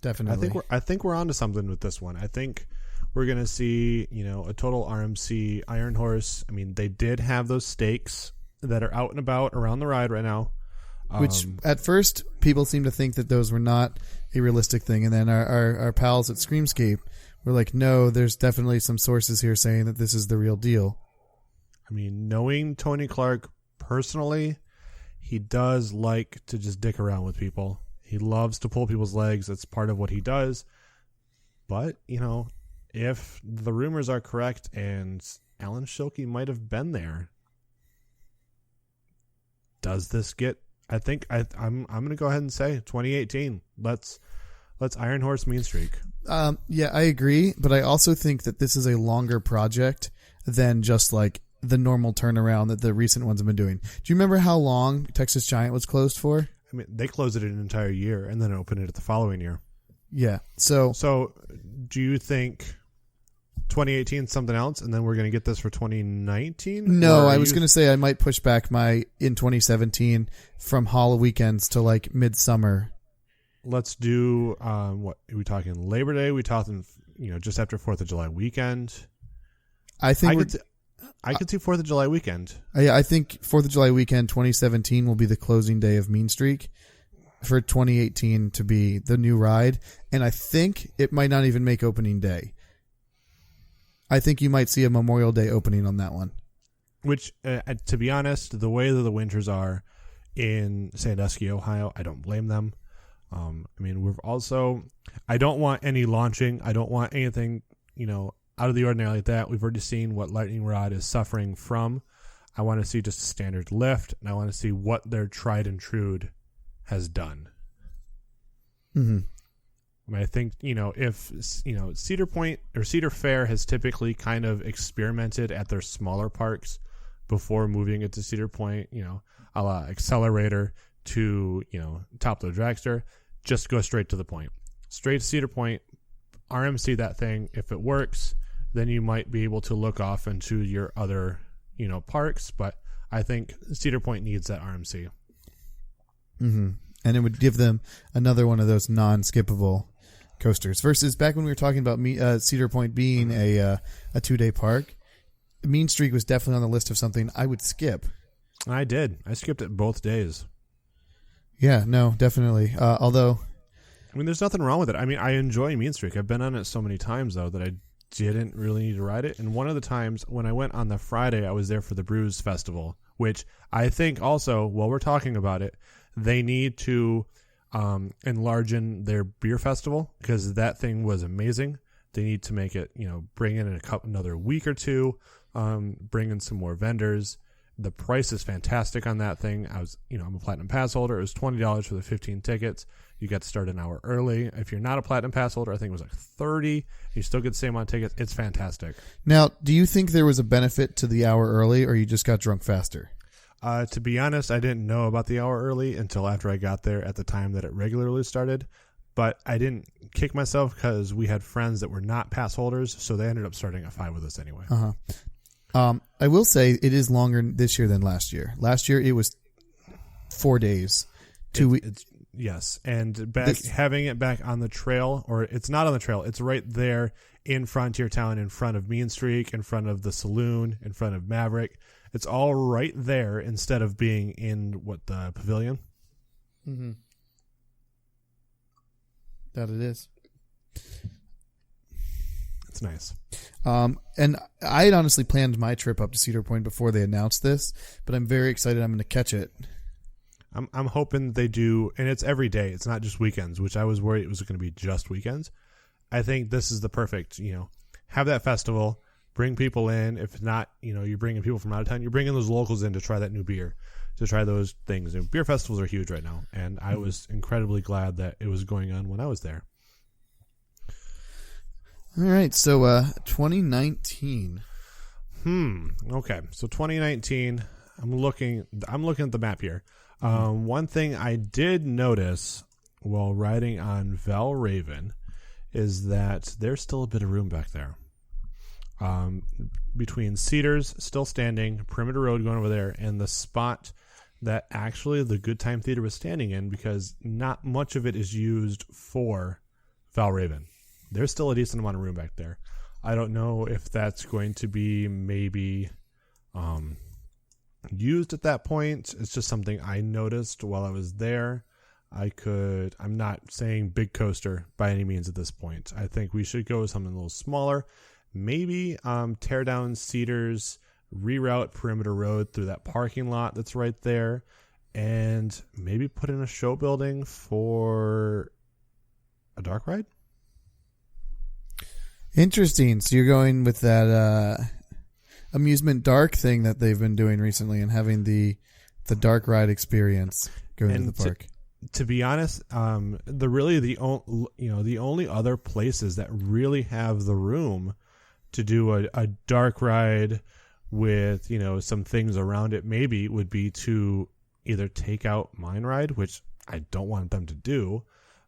Definitely. I think we're onto something with this one. I think we're gonna see, a total RMC Iron Horse. I mean, they did have those stakes that are out and about around the ride right now. Which at first people seem to think that those were not a realistic thing, and then our pals at Screamscape were like, no, there's definitely some sources here saying that this is the real deal. I mean, knowing Tony Clark personally, he does like to just dick around with people. He loves to pull people's legs. That's part of what he does. But, if the rumors are correct and Alan Schilke might have been there, does this get... I think I'm going to go ahead and say 2018. Let's Iron Horse Mean Streak. Yeah, I agree, but I also think that this is a longer project than just like the normal turnaround that the recent ones have been doing. Do you remember how long Texas Giant was closed for? I mean, they closed it an entire year and then opened it the following year. Yeah. So do you think 2018 is something else and then we're going to get this for 2019? No, I was going to say I might push back my in 2017 from Hall weekends to like midsummer. Let's do what are we talking? Labor Day? We talking just after 4th of July weekend? I think I could see 4th of July weekend. I think 4th of July weekend 2017 will be the closing day of Mean Streak for 2018 to be the new ride, and I think it might not even make opening day. I think you might see a Memorial Day opening on that one. Which, to be honest, the way that the winters are in Sandusky, Ohio, I don't blame them. I mean, I don't want any launching. I don't want anything, out of the ordinary like that. We've already seen what Lightning Rod is suffering from. I want to see just a standard lift, and I want to see what their tried and true has done. Mm-hmm. I mean, I think, if, Cedar Point or Cedar Fair has typically kind of experimented at their smaller parks before moving it to Cedar Point, a la Accelerator to, Top of the Dragster. Just go straight to the point. Straight to Cedar Point, RMC that thing. If it works, then you might be able to look off into your other, parks. But I think Cedar Point needs that RMC. Mm-hmm. And it would give them another one of those non-skippable coasters. Versus back when we were talking about Cedar Point being a 2-day park, Mean Streak was definitely on the list of something I would skip. I did. I skipped it both days. Yeah, no, definitely. Although, I mean, there's nothing wrong with it. I mean, I enjoy Mean Streak. I've been on it so many times, though, that I didn't really need to ride it. And one of the times when I went on the Friday, I was there for the Brews Festival, which I think also, while we're talking about it, they need to enlarge in their beer festival, because that thing was amazing. They need to make it, bring in another week or two, bring in some more vendors. The price is fantastic on that thing. I'm a Platinum Pass holder. It was $20 for the 15 tickets. You got to start an hour early. If you're not a Platinum Pass holder, I think it was like $30. You still get the same amount of tickets. It's fantastic. Now, do you think there was a benefit to the hour early, or you just got drunk faster? To be honest, I didn't know about the hour early until after I got there at the time that it regularly started. But I didn't kick myself because we had friends that were not pass holders, so they ended up starting at 5 with us anyway. I will say it is longer this year than last year. Last year it was 4 days, 2 weeks. Yes, and having it back on the trail, or it's not on the trail, it's right there in Frontier Town, in front of Mean Streak, in front of the Saloon, in front of Maverick. It's all right there instead of being in the pavilion. Mm-hmm. That it is. It's nice. And I had honestly planned my trip up to Cedar Point before they announced this, but I'm very excited I'm going to catch it. I'm hoping they do, and it's every day. It's not just weekends, which I was worried it was going to be just weekends. I think this is the perfect, have that festival, bring people in. If not, you're bringing people from out of town. You're bringing those locals in to try that new beer, to try those things. Beer festivals are huge right now, and I was incredibly glad that it was going on when I was there. All right, so 2019. Okay, so 2019. I'm looking at the map here. One thing I did notice while riding on Valravn is that there's still a bit of room back there. Between Cedars still standing, Perimeter Road going over there, and the spot that actually the Good Time Theater was standing in, because not much of it is used for Valravn. There's still a decent amount of room back there. I don't know if that's going to be maybe used at that point. It's just something I noticed while I was there. I'm not saying big coaster by any means at this point. I think we should go with something a little smaller. Maybe tear down Cedars, reroute Perimeter Road through that parking lot that's right there, and maybe put in a show building for a dark ride. Interesting. So you're going with that amusement dark thing that they've been doing recently, and having the dark ride experience going to the park. To be honest, the only other places that really have the room to do a dark ride with some things around it maybe would be to either take out Mine Ride, which I don't want them to do,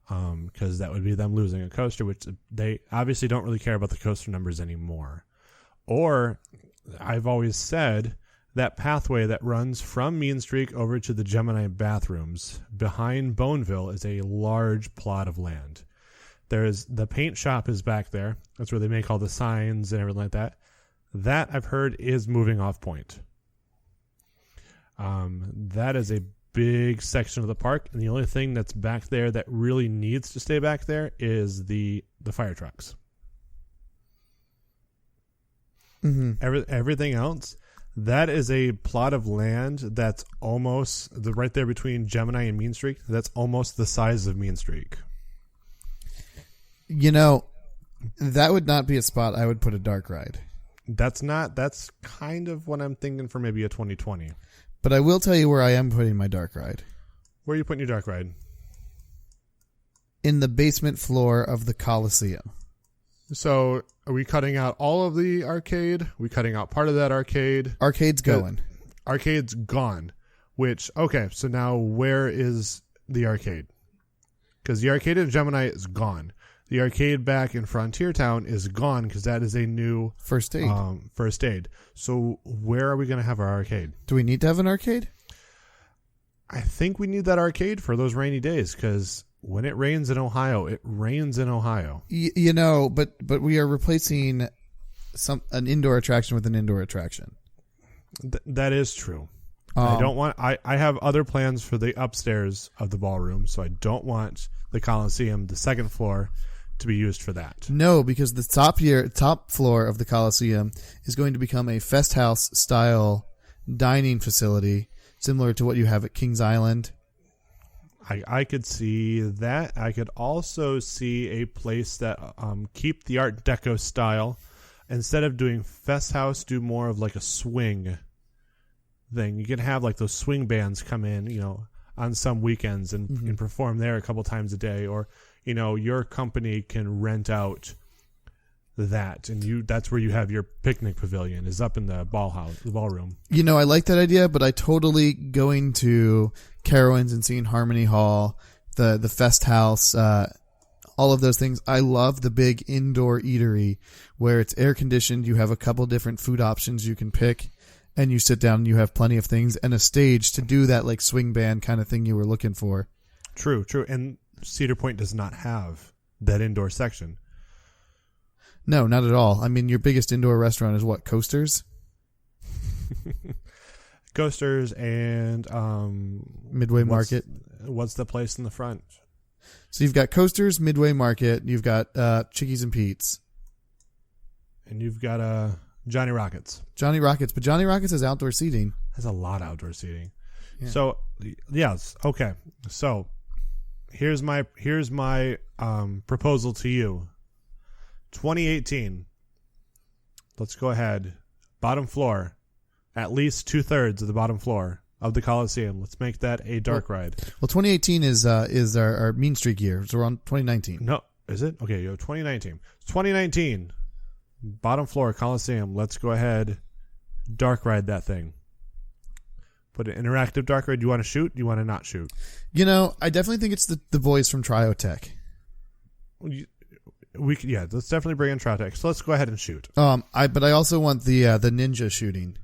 because that would be them losing a coaster, which they obviously don't really care about the coaster numbers anymore. Or I've always said that pathway that runs from Mean Streak over to the Gemini bathrooms behind Boneville is a large plot of land. The paint shop is back there. That's where they make all the signs and everything like that. That, I've heard, is moving off point. That is a big section of the park, and the only thing that's back there that really needs to stay back there is the fire trucks. Mm-hmm. Everything else, that is a plot of land that's almost right there between Gemini and Mean Streak. That's almost the size of Mean Streak. That would not be a spot I would put a dark ride. That's kind of what I'm thinking for maybe a 2020. But I will tell you where I am putting my dark ride. Where are you putting your dark ride? In the basement floor of the Coliseum. So are we cutting out all of the arcade? Are we cutting out part of that arcade? Arcade's going. Arcade's gone. Which, okay, so now where is the arcade? Because the arcade in Gemini is gone. The arcade back in Frontier Town is gone because that is a new First aid. First aid. So where are we going to have our arcade? Do we need to have an arcade? I think we need that arcade for those rainy days because when it rains in Ohio, it rains in Ohio. But we are replacing an indoor attraction with an indoor attraction. That is true. I don't want. I have other plans for the upstairs of the ballroom, so I don't want the Coliseum, the second floor, to be used for that. No, because the top floor of the Coliseum is going to become a Fest House style dining facility, similar to what you have at Kings Island. I could see that. I could also see a place that keep the Art Deco style. Instead of doing Fest House, do more of like a swing thing. You can have like those swing bands come in, on some weekends and perform there a couple times a day, or your company can rent out that, and that's where you have your picnic pavilion is up in the ballroom. I like that idea, but I totally going to Carowinds and seeing Harmony Hall, the Fest House, all of those things. I love the big indoor eatery where it's air conditioned. You have a couple different food options you can pick, and you sit down and you have plenty of things and a stage to do that like swing band kind of thing you were looking for. True. And Cedar Point does not have that indoor section. No, not at all. I mean, your biggest indoor restaurant is what? Coasters? Coasters and Midway Market. What's the place in the front? So you've got Coasters, Midway Market, you've got Chickies and Pete's. And you've got Johnny Rockets. Johnny Rockets, but Johnny Rockets has outdoor seating. Has a lot of outdoor seating. Yeah. So, yes, okay. So, here's my proposal to you. 2018. Let's go ahead. Bottom floor. At least 2/3 of the bottom floor of the Coliseum. Let's make that a dark ride. Well, 2018 is our Mean Streak year. So we're on 2019. No, is it? Okay, 2019. 2019. Bottom floor Coliseum. Let's go ahead. Dark ride that thing. Put an interactive dark ride. Do you want to shoot? Do you want to not shoot? I definitely think it's the boys from Triotech. Let's definitely bring in Triotech. So let's go ahead and shoot. But I also want the ninja shooting.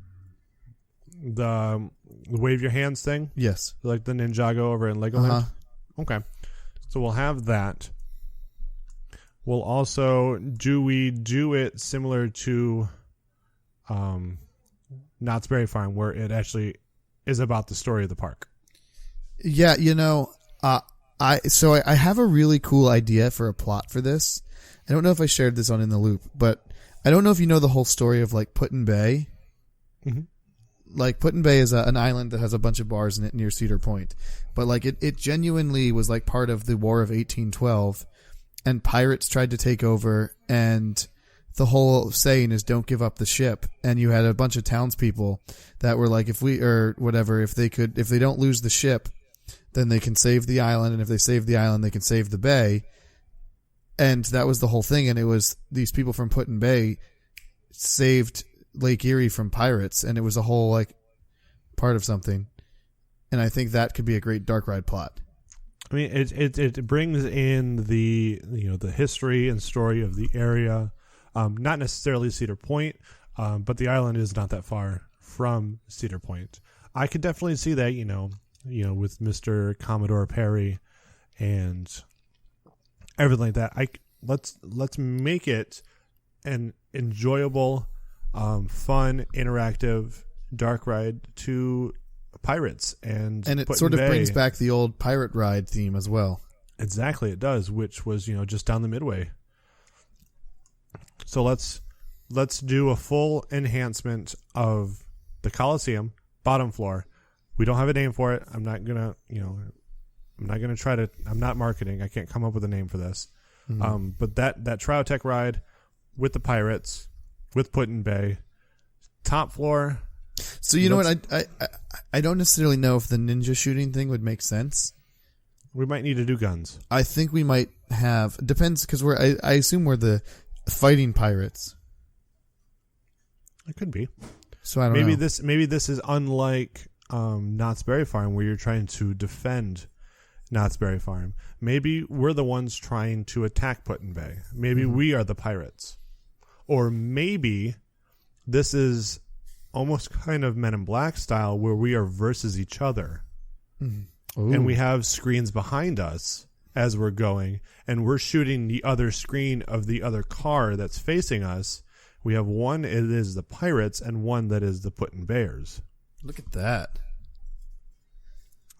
The wave your hands thing? Yes. Like the Ninjago over in Legoland? Okay. So we'll have that. We'll also, do we do it similar to Knott's Berry Farm, where it actually is about the story of the park? Yeah, I have a really cool idea for a plot for this. I don't know if I shared this on In the Loop, but I don't know if you know the whole story of like Put in Bay. Mm-hmm. Like Put in Bay is an island that has a bunch of bars in it near Cedar Point, but like it genuinely was like part of the War of 1812, and pirates tried to take over, and the whole saying is "Don't give up the ship." And you had a bunch of townspeople that were like, if they don't lose the ship, then they can save the island, and if they save the island, they can save the bay. And that was the whole thing, and it was these people from Put in Bay saved Lake Erie from pirates, and it was a whole like part of something. And I think that could be a great dark ride plot. I mean, it brings in the history and story of the area, not necessarily Cedar Point, but the island is not that far from Cedar Point. I could definitely see that, with Mr. Commodore Perry and everything like that. Let's make it an enjoyable, fun, interactive dark ride to pirates, and it sort of brings back the old pirate ride theme as well. Exactly, it does, which was just down the Midway. So let's do a full enhancement of the Coliseum bottom floor. We don't have a name for it. I'm not marketing. I can't come up with a name for this. But that Triotech ride with the Pirates, with Put-in-Bay, top floor. So you know what? I don't necessarily know if the ninja shooting thing would make sense. We might need to do guns. I think we might have. Depends, because I assume we're the fighting pirates. It could be. So I don't know. Maybe this is unlike Knott's Berry Farm, where you're trying to defend Knott's Berry Farm. Maybe we're the ones trying to attack Put-in-Bay. Maybe we are the pirates. Or maybe this is almost kind of Men in Black style, where we are versus each other. And we have screens behind us as we're going, and we're shooting the other screen of the other car that's facing us. We have one, it is the Pirates, and one that is the Put-in-Bayers. Look at that.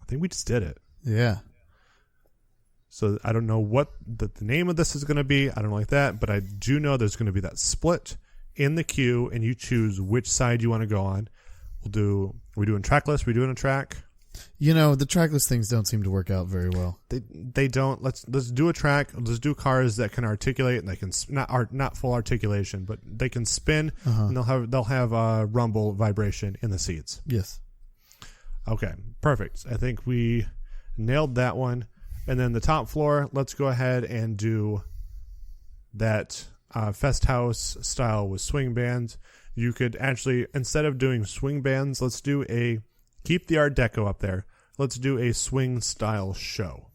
I think we just did it. Yeah. So I don't know what the name of this is going to be. I don't like that, but I do know there's going to be that split in the queue, and you choose which side you want to go on. We're doing trackless. We're doing a track. You know, the trackless things don't seem to work out very well. They don't. Let's do a track. Let's do cars that can articulate, and they can not full articulation, but they can spin, and they'll have rumble vibration in the seats. Yes. Okay, perfect. I think we nailed that one. And then the top floor, let's go ahead and do that Fest House style with swing bands. You could actually, instead of doing swing bands, let's do keep the Art Deco up there. Let's do a swing style show.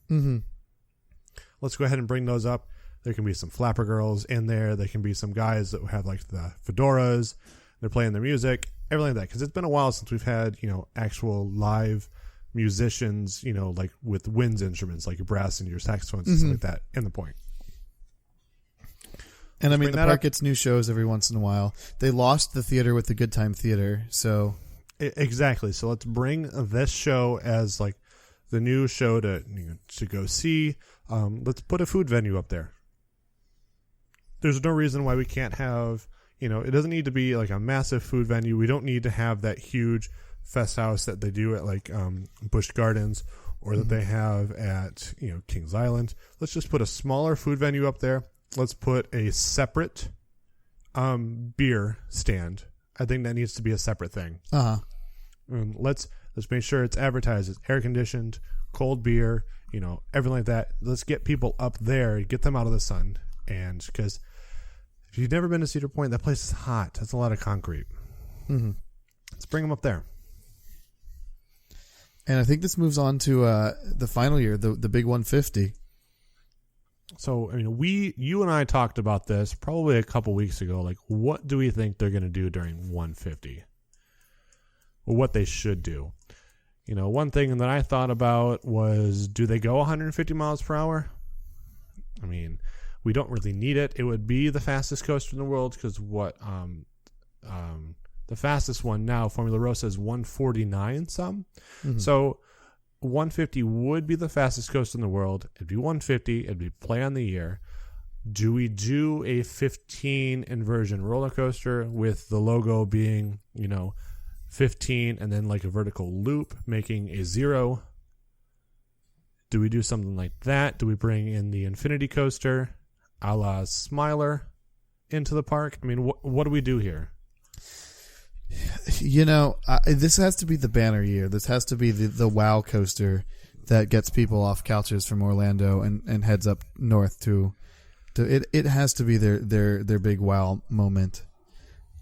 Let's go ahead and bring those up. There can be some flapper girls in there. There can be some guys that have like the fedoras. They're playing their music, everything like that. Because it's been a while since we've had, actual live musicians, like with winds instruments, like your brass and your saxophones and stuff like that, in the point. And I mean, the park gets new shows every once in a while. They lost the theater with the Good Time Theater, so... Exactly. So let's bring this show as like the new show to go see. Let's put a food venue up there. There's no reason why we can't have, it doesn't need to be like a massive food venue. We don't need to have that huge fest house that they do at like Busch Gardens or that they have at, Kings Island. Let's just put a smaller food venue up there. Let's put a separate beer stand. I think that needs to be a separate thing. Let's make sure it's advertised as air conditioned, cold beer, everything like that. Let's get people up there, get them out of the sun, and because if you've never been to Cedar Point, that place is hot. That's a lot of concrete. Let's bring them up there. And I think this moves on to the final year, the big 150. So, you and I talked about this probably a couple weeks ago. Like, what do we think they're going to do during 150? Or what they should do? One thing that I thought about was, do they go 150 miles per hour? I mean, we don't really need it. It would be the fastest coaster in the world because the fastest one now, Formula Rossa, is 149 some. So 150 would be the fastest coaster in the world. It'd be 150. It'd be play on the year. Do we do a 15 inversion roller coaster with the logo being, 15 and then like a vertical loop making a 0? Do we do something like that? Do we bring in the Infinity Coaster a la Smiler into the park? I mean, what do we do here? This has to be the banner year. This has to be the WoW coaster that gets people off couches from Orlando and heads up north to it. It has to be their big WoW moment.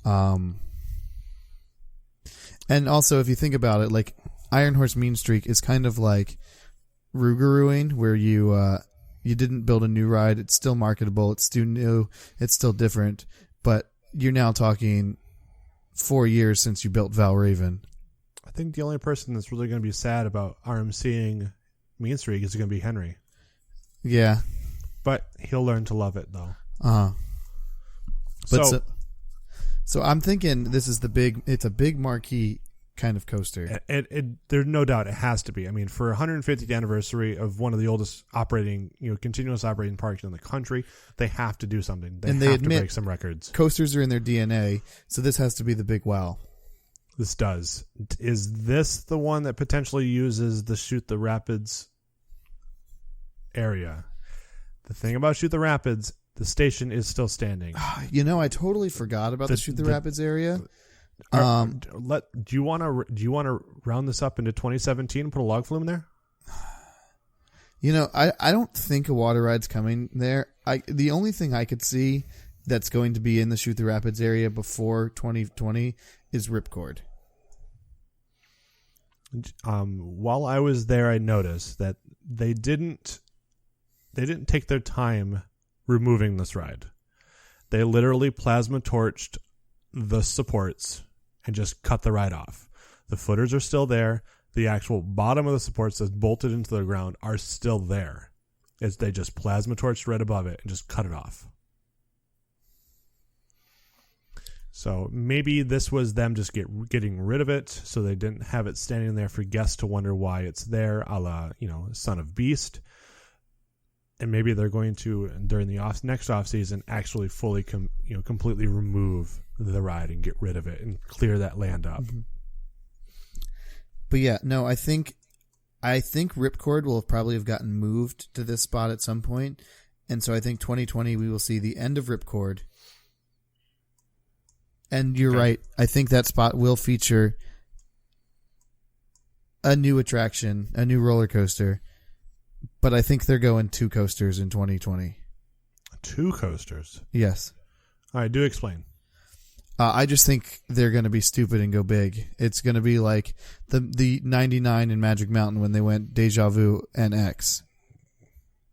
And also, if you think about it, like Iron Horse Mean Streak is kind of like Rougarou-ing, where you didn't build a new ride. It's still marketable. It's still new. It's still different. But you're now talking 4 years since you built Valravn. I think the only person that's really going to be sad about RMCing Mean Streak is going to be Henry. Yeah. But he'll learn to love it, though. So I'm thinking this is it's a big marquee kind of coaster. There's no doubt it has to be. I mean, for 150th anniversary of one of the oldest operating, continuous operating parks in the country, they have to do something. They have to break some records. Coasters are in their DNA, so this has to be the big wow. This does. Is this the one that potentially uses the Shoot the Rapids area? The thing about Shoot the Rapids, the station is still standing. You know, I totally forgot about the Shoot the Rapids area. Do you want to round this up into 2017 and put a log flume there? You know, I don't think a water ride's coming there. The only thing I could see that's going to be in the Shoot the Rapids area before 2020 is Ripcord. While I was there, I noticed that they didn't take their time removing this ride. They literally plasma torched the supports and just cut the ride off. The footers are still there. The actual bottom of the supports that's bolted into the ground are still there. As they just plasma torched right above it and just cut it off. So maybe this was them just getting rid of it, so they didn't have it standing there for guests to wonder why it's there, a la, Son of Beast. And maybe they're going to, during the next off season, actually fully completely remove the ride and get rid of it and clear that land up. Mm-hmm. But yeah, no, I think Ripcord will probably have gotten moved to this spot at some point, and so I think 2020 we will see the end of Ripcord. And you're right. I think that spot will feature a new attraction, a new roller coaster. But I think they're going 2 coasters in 2020. 2 coasters? Yes. All right, do explain. I just think they're going to be stupid and go big. It's going to be like the 99 in Magic Mountain when they went Deja Vu and X.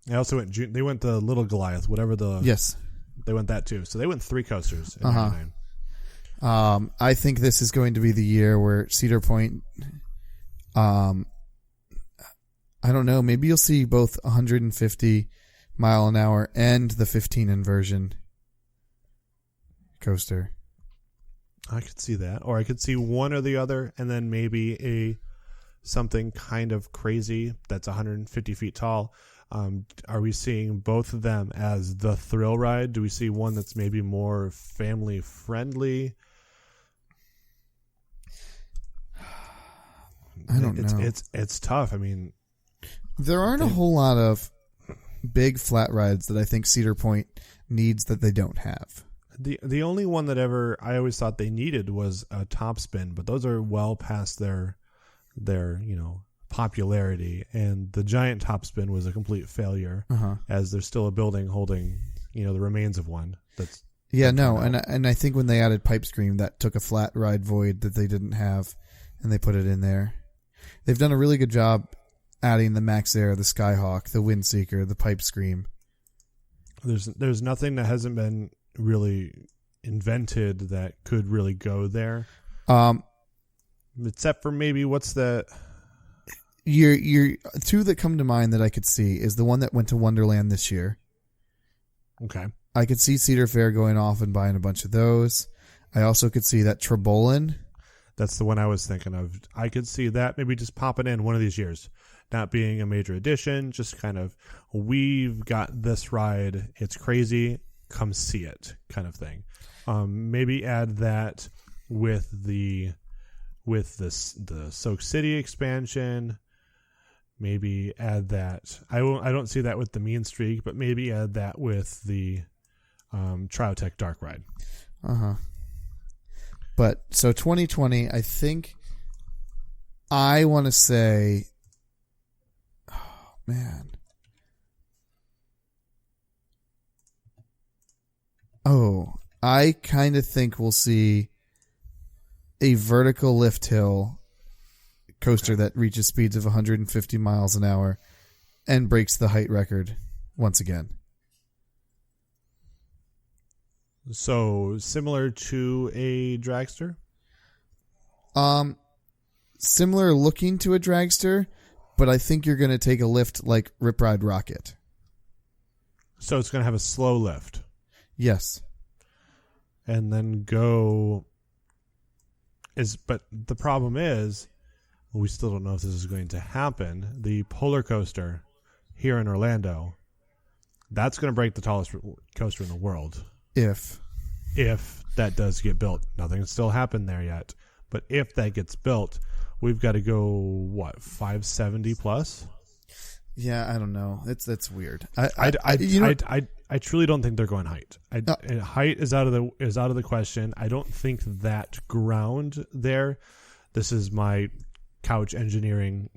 They also went the Little Goliath, whatever the... Yes. They went that too. So they went 3 coasters in 99. I think this is going to be the year where Cedar Point, I don't know, maybe you'll see both 150 mile an hour and the 15 inversion coaster. I could see that. Or I could see one or the other, and then maybe something kind of crazy that's 150 feet tall. Are we seeing both of them as the thrill ride? Do we see one that's maybe more family friendly? I don't know. It's tough. I mean, there aren't a whole lot of big flat rides that I think Cedar Point needs that they don't have. The only one that I always thought they needed was a top spin, but those are well past their popularity, and the giant top spin was a complete failure, as there's still a building holding the remains of one. And I think when they added Pipe Scream, that took a flat ride void that they didn't have, and they put it in there. They've done a really good job adding the Max Air, the Skyhawk, the Windseeker, the Pipe Scream. There's nothing that hasn't been really invented that could really go there, except for maybe what's that. Your 2 that come to mind that I could see is the one that went to Wonderland this year. Okay. I could see Cedar Fair going off and buying a bunch of those. I also could see that Trebolan. That's the one I was thinking of. I could see that maybe just popping in one of these years. Not being a major addition, just kind of, we've got this ride. It's crazy. Come see it kind of thing. Maybe add that with the Soak City expansion. Maybe add that. I don't see that with the Mean Streak, but maybe add that with the Triotech Dark Ride. But so 2020, I think I want to say, oh man. Oh, I kind of think we'll see a vertical lift hill coaster that reaches speeds of 150 miles an hour and breaks the height record once again. So similar to a dragster? Similar looking to a dragster, but I think you're going to take a lift like Rip Ride Rocket. So it's going to have a slow lift. Yes. And then go but the problem is, we still don't know if this is going to happen. The Polar Coaster here in Orlando, that's going to break the tallest coaster in the world. If that does get built. Nothing's still happened there yet. But if that gets built, we've got to go, 570 plus? Yeah, I don't know. That's weird. I truly don't think they're going height. Height is out of the question. I don't think that ground there. This is my couch engineering,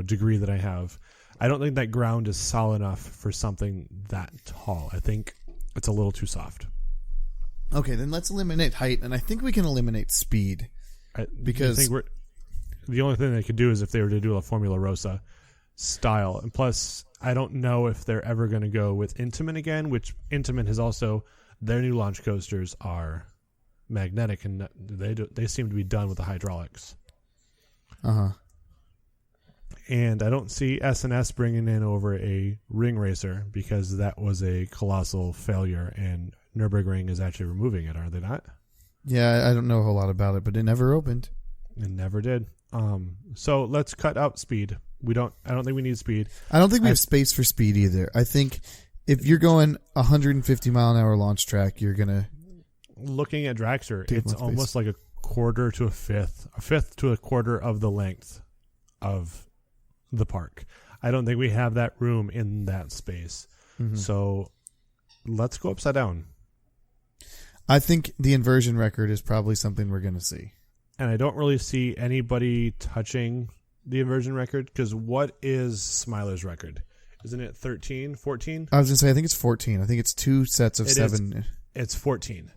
degree that I have. I don't think that ground is solid enough for something that tall. I think it's a little too soft. Okay, then let's eliminate height, and I think we can eliminate speed. Because I think the only thing they could do is if they were to do a Formula Rossa style. And plus, I don't know if they're ever going to go with Intamin again, which Intamin has also, their new launch coasters are magnetic, and they seem to be done with the hydraulics. Uh-huh. And I don't see S&S bringing in over a ring racer because that was a colossal failure, and Nürburgring is actually removing it, are they not? Yeah, I don't know a whole lot about it, but it never opened. It never did. So let's cut out speed. I don't think we need speed. I don't think we have space for speed either. I think if you're going 150 mile an hour launch track, you're gonna. Looking at Dragster, it's almost like a quarter to a fifth to a quarter of the length of the park. I don't think we have that room in that space. Mm-hmm. So let's go upside down. I think the inversion record is probably something we're going to see. And I don't really see anybody touching the inversion record, because what is Smiler's record? Isn't it 13, 14? I was going to say, I think it's 14. I think it's 2 sets of 7. It's 14.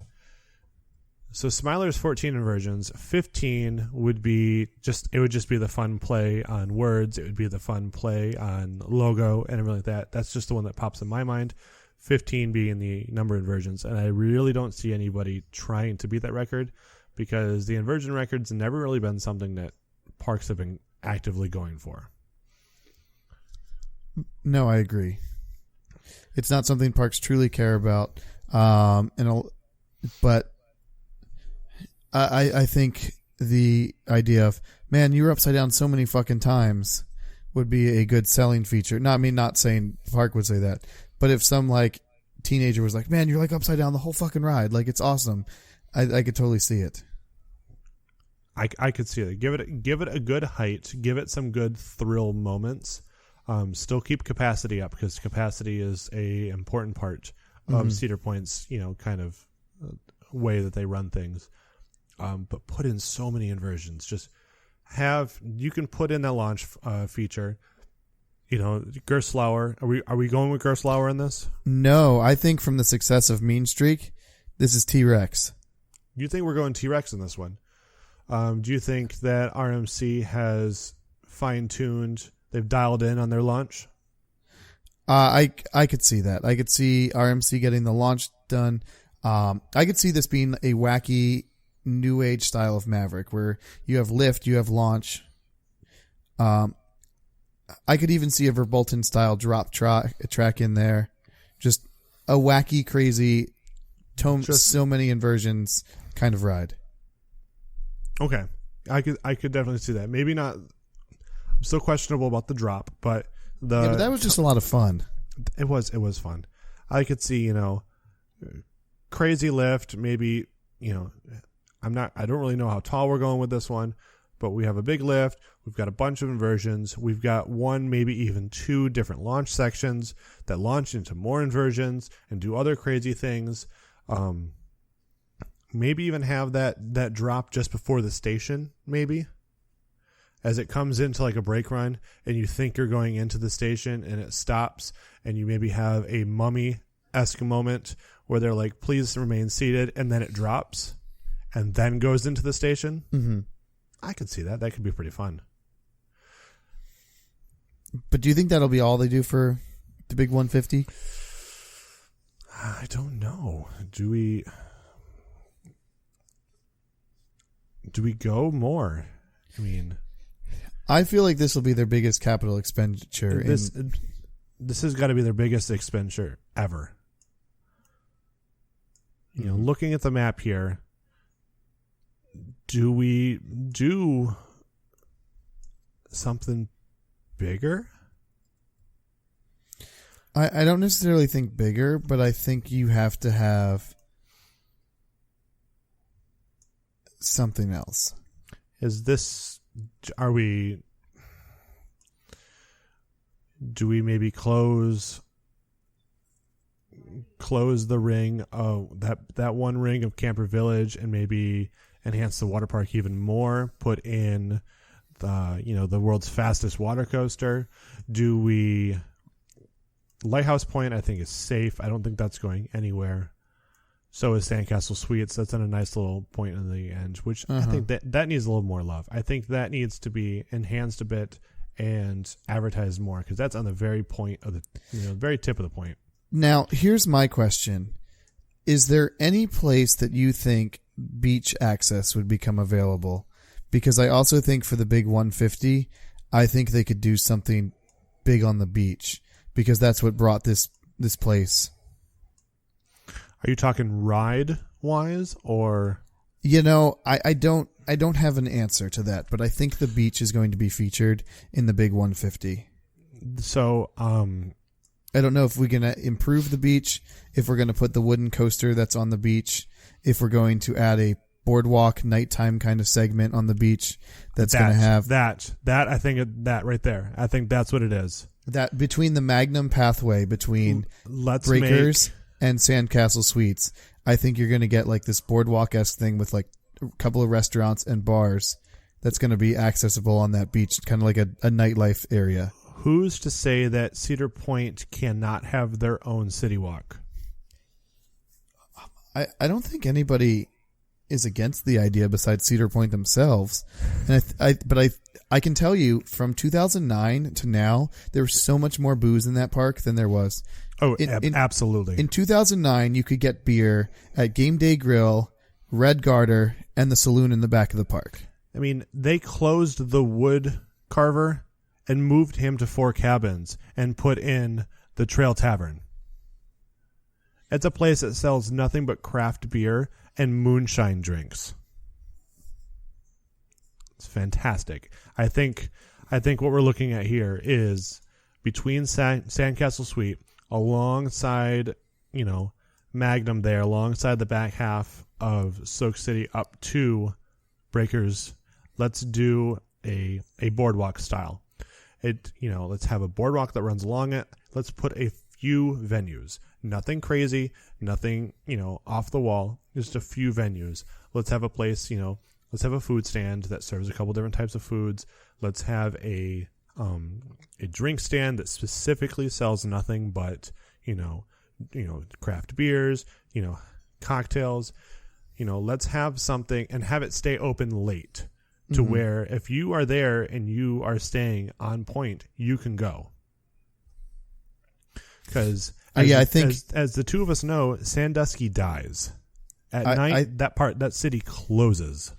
So Smiler's 14 inversions. 15 would be it would just be the fun play on words. It would be the fun play on logo and everything like that. That's just the one that pops in my mind. 15 being the number of inversions. And I really don't see anybody trying to beat that record, because the inversion record's never really been something that parks have been actively going for. No, I agree. It's not something parks truly care about. But I think the idea of, man, you were upside down so many fucking times would be a good selling feature. Not saying Park would say that, but if some like teenager was like, man, you're like upside down the whole fucking ride, like it's awesome, I could totally see it. I could see it. Give it a good height. Give it some good thrill moments. Still keep capacity up, because capacity is a important part of Cedar Point's kind of way that they run things. But put in so many inversions. Just you can put in that launch feature. Gerstlauer. Are we going with Gerstlauer in this? No, I think from the success of Mean Streak, this is T-Rex. You think we're going T-Rex in this one? Do you think that RMC has fine-tuned, they've dialed in on their launch? I could see that. I could see RMC getting the launch done. I could see this being a wacky new age style of Maverick, where you have lift, you have launch. I could even see a Verbolten style drop track in there. Just a wacky, crazy, so many inversions kind of ride. Okay. I could definitely see that. Maybe not. I'm still questionable about the drop, but but that was just a lot of fun. It was fun. I could see, crazy lift, maybe, I don't really know how tall we're going with this one, but we have a big lift. We've got a bunch of inversions. We've got one, maybe even 2 different launch sections that launch into more inversions and do other crazy things. Maybe even have that drop just before the station, maybe, as it comes into like a brake run and you think you're going into the station and it stops, and you maybe have a Mummy-esque moment where they're like, please remain seated, and then it drops and then goes into the station. Mm-hmm. I could see that. That could be pretty fun. But do you think that'll be all they do for the big 150? I don't know. Do we go more? I feel like this will be their biggest capital expenditure. This has got to be their biggest expenditure ever. Looking at the map here, do we do something bigger? I don't necessarily think bigger, but I think you have to have something else. Do we maybe close the ring of that one ring of Camper Village and maybe enhance the water park even more? Put in the world's fastest water coaster. Do we Lighthouse Point? I think is safe. I don't think that's going anywhere. So is Sandcastle Suites. That's on a nice little point in the end, which I think that needs a little more love. I think that needs to be enhanced a bit and advertised more, because that's on the very point of the very tip of the point. Now, here's my question. Is there any place that you think beach access would become available? Because I also think for the big 150, I think they could do something big on the beach, because that's what brought this place. Are you talking ride wise or? I don't have an answer to that, but I think the beach is going to be featured in the big 150. So, I don't know if we're going to improve the beach, if we're going to put the wooden coaster that's on the beach, if we're going to add a boardwalk nighttime kind of segment on the beach that's going to have that. I think that right there. I think that's what it is. That between the Magnum pathway between Breakers and Sandcastle Suites, I think you're going to get like this boardwalk-esque thing with like a couple of restaurants and bars that's going to be accessible on that beach, kind of like a nightlife area. Who's to say that Cedar Point cannot have their own city walk? I don't think anybody is against the idea besides Cedar Point themselves. And I can tell you from 2009 to now, there was so much more booze in that park than there was. Oh, absolutely. In 2009, you could get beer at Game Day Grill, Red Garter, and the saloon in the back of the park. I mean, they closed the wood carver and moved him to Four Cabins and put in the Trail Tavern. It's a place that sells nothing but craft beer and moonshine drinks. It's fantastic. I think what we're looking at here is between Sandcastle Suite, alongside, Magnum there, alongside the back half of Soak City up to Breakers, let's do a boardwalk style. Let's have a boardwalk that runs along it. Let's put a few venues. Nothing crazy, nothing, off the wall, just a few venues. Let's have a place, let's have a food stand that serves a couple different types of foods. Let's have a drink stand that specifically sells nothing but, craft beers, cocktails. Let's have something and have it stay open late to where if you are there and you are staying on point, you can go. Because I think as the two of us know, Sandusky dies at night. That city closes.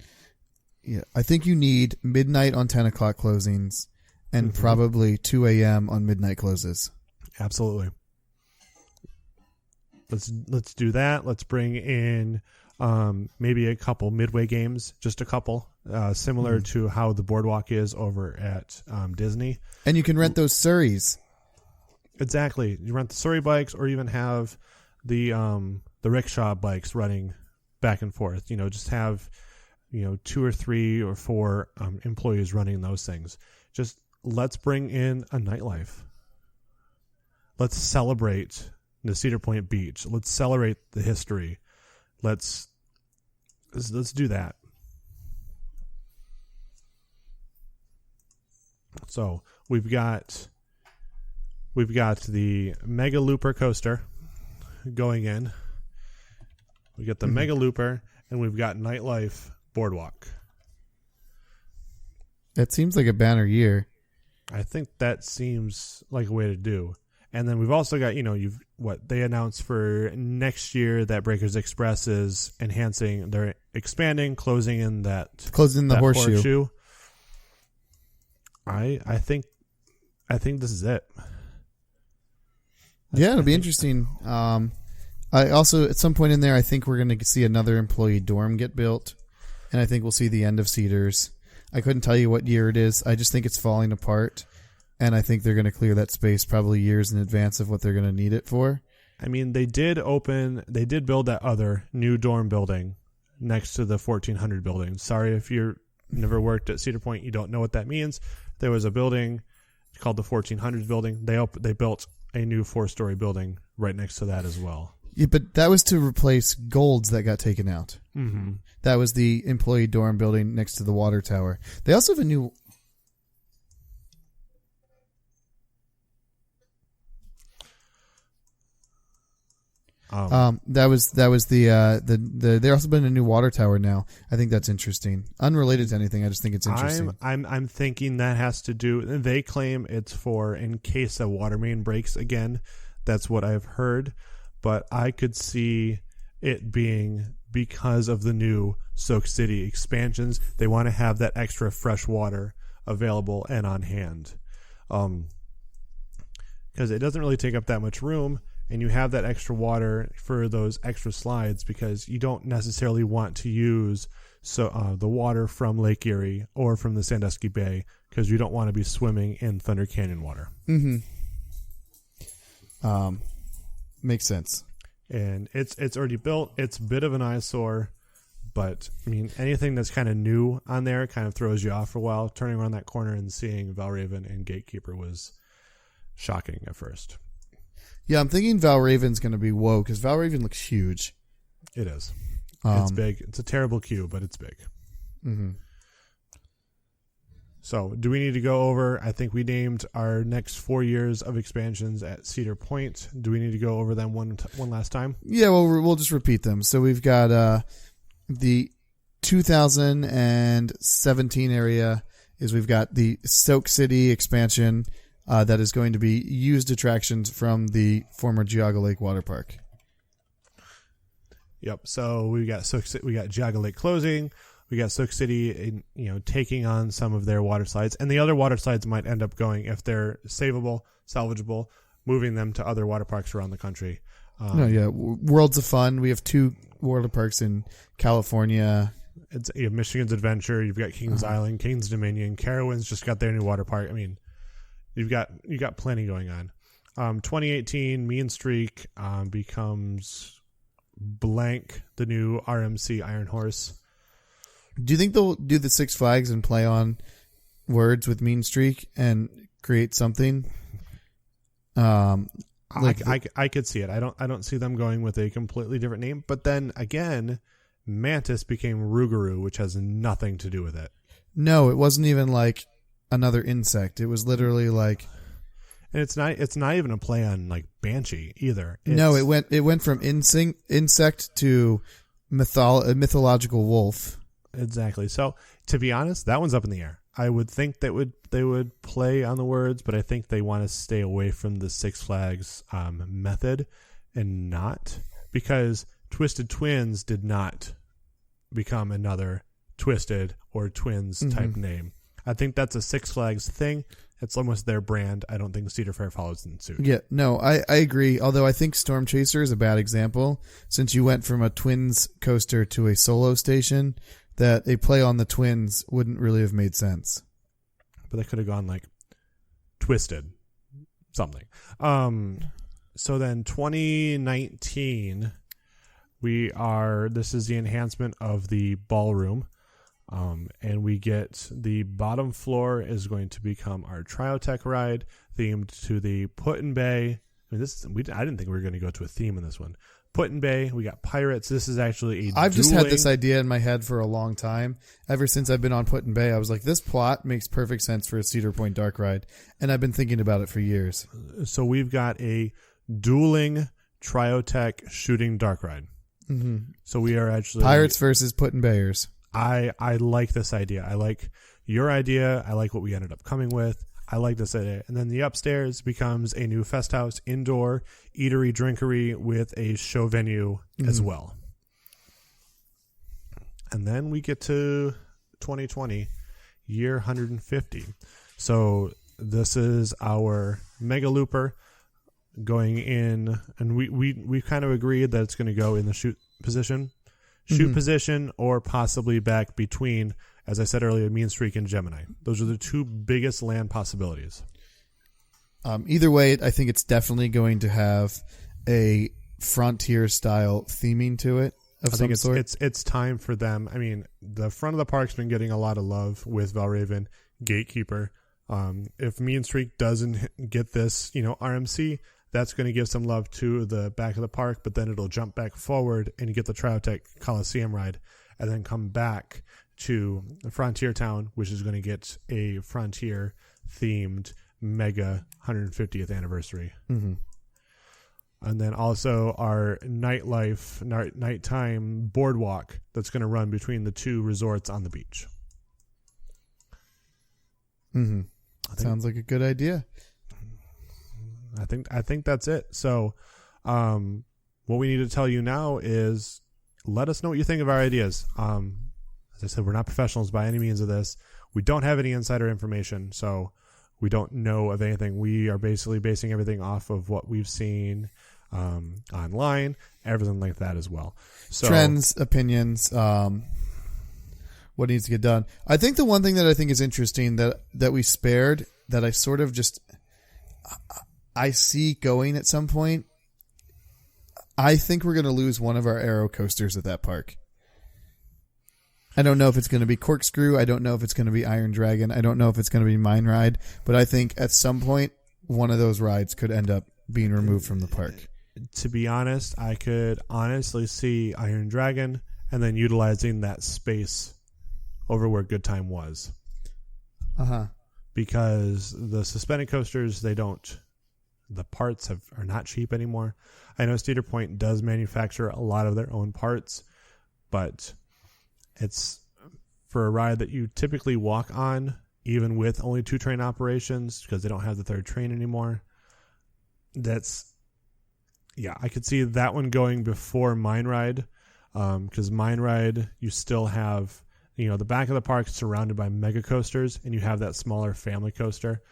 Yeah, I think you need midnight on 10 o'clock closings and probably 2 a.m. on midnight closes. Absolutely. Let's do that. Let's bring in maybe a couple midway games, just a couple, similar to how the boardwalk is over at Disney. And you can rent those Surreys. Exactly. You rent the Surrey bikes, or even have the rickshaw bikes running back and forth. Just have 2 or 3 or 4 employees running those things. Just let's bring in a nightlife. Let's celebrate the Cedar Point Beach. Let's celebrate the history. Let's do that. So we've got the Mega Looper coaster going in. We got the Mega Looper, and we've got Nightlife Boardwalk. That seems like a banner year. I think that seems like a way to do. And then we've also got, they announced for next year that Breakers Express is enhancing, they're expanding, closing the horseshoe. I think this is it. Yeah, it'll be interesting. I also, at some point in there, I think we're going to see another employee dorm get built, and I think we'll see the end of Cedars. I couldn't tell you what year it is. I just think it's falling apart, and I think they're going to clear that space probably years in advance of what they're going to need it for. I mean, they did build that other new dorm building next to the 1400 building. Sorry if you've never worked at Cedar Point, you don't know what that means. There was a building called the 1400s building. They built a new 4-story building right next to that as well. Yeah, but that was to replace Gold's that got taken out. Mm-hmm. That was the employee dorm building next to the water tower. They also have a new. That was the there also been a new water tower now. I think that's interesting. Unrelated to anything, I just think it's interesting. I'm thinking that has to do. They claim it's for in case a water main breaks again. That's what I've heard, but I could see it being because of the new Soak City expansions. They want to have that extra fresh water available and on hand, because it doesn't really take up that much room. And you have that extra water for those extra slides because you don't necessarily want to use the water from Lake Erie or from the Sandusky Bay because you don't want to be swimming in Thunder Canyon water. Mm-hmm. Makes sense. And it's already built. It's a bit of an eyesore, but I mean anything that's kind of new on there kind of throws you off for a while. Turning around that corner and seeing Valraven and Gatekeeper was shocking at first. Yeah, I'm thinking Valraven's going to be whoa because Valraven looks huge. It is. It's big. It's a terrible queue, but it's big. Mm-hmm. So, do we need to go over? I think we named our next 4 years of expansions at Cedar Point. Do we need to go over them one last time? Yeah, well, we'll just repeat them. So we've got the 2017 area is we've got the Soak City expansion. That is going to be used attractions from the former Geauga Lake Water Park. Yep. So we got Geauga Lake closing. We got Soak City, taking on some of their water slides, and the other water slides might end up going if they're savable, salvageable, moving them to other water parks around the country. Worlds of Fun. We have 2 water parks in California. It's Michigan's Adventure. You've got Kings Island, Kings Dominion. Carowinds just got their new water park. I mean. You got plenty going on. 2018 Mean Streak becomes blank, the new RMC Iron Horse. Do you think they'll do the Six Flags and play on words with Mean Streak and create something? I could see it. I don't see them going with a completely different name. But then again, Mantis became Rougarou, which has nothing to do with it. No, it wasn't even like another insect. It was literally like, and it's not even a play on like Banshee either. No, it went from insect to mythological wolf. Exactly. So to be honest, that one's up in the air. I would think they would play on the words, but I think they want to stay away from the Six Flags method and not, because Twisted Twins did not become another Twisted or Twins type name. I think that's a Six Flags thing. It's almost their brand. I don't think Cedar Fair follows in suit. Yeah, no, I agree. Although I think Storm Chaser is a bad example, since you went from a Twins coaster to a solo station, that a play on the Twins wouldn't really have made sense. But they could have gone like Twisted something. So then 2019, this is the enhancement of the ballroom. And we get the bottom floor is going to become our Triotech ride, themed to the Put-in-Bay. I mean, I didn't think we were going to go to a theme in this one. Put-in-Bay, we got pirates. This is actually I've just had this idea in my head for a long time. Ever since I've been on Put-in-Bay, I was like, this plot makes perfect sense for a Cedar Point dark ride. And I've been thinking about it for years. So we've got a dueling Triotech shooting dark ride. Mm-hmm. So we are actually... Pirates versus Put-in-Bayers. I like this idea. I like your idea. I like what we ended up coming with. I like this idea. And then the upstairs becomes a new Fest House, indoor, eatery, drinkery with a show venue as well. And then we get to 2020, year 150. So this is our Mega Looper going in, and we kind of agreed that it's going to go in the shoot position. Position, or possibly back between, as I said earlier, Mean Streak and Gemini. Those are the 2 biggest land possibilities. Either way, I think it's definitely going to have a frontier style theming to it of some sort. It's time for them. I mean, the front of the park's been getting a lot of love with Valraven, Gatekeeper. If Mean Streak doesn't get this, RMC, that's going to give some love to the back of the park, but then it'll jump back forward and you get the Triotech Coliseum ride, and then come back to Frontier Town, which is going to get a Frontier themed mega 150th anniversary. Mm-hmm. And then also our nighttime boardwalk that's going to run between the two resorts on the beach. Mm-hmm. Sounds like a good idea. I think that's it. So what we need to tell you now is let us know what you think of our ideas. As I said, we're not professionals by any means of this. We don't have any insider information, so we don't know of anything. We are basically basing everything off of what we've seen online, everything like that as well. So, trends, opinions, what needs to get done. I think the one thing that I think is interesting that we spared, that I sort of just I see going at some point, I think we're going to lose one of our aero coasters at that park. I don't know if it's going to be Corkscrew. I don't know if it's going to be Iron Dragon. I don't know if it's going to be Mine Ride. But I think at some point, one of those rides could end up being removed from the park. To be honest, I could honestly see Iron Dragon and then utilizing that space over where Good Time was. Uh-huh. Because the suspended coasters, the parts are not cheap anymore. I know Cedar Point does manufacture a lot of their own parts, but it's for a ride that you typically walk on, even with only 2 train operations, because they don't have the 3rd train anymore. I could see that one going before Mine Ride, because Mine Ride, you still have, the back of the park surrounded by mega coasters, and you have that smaller family coaster.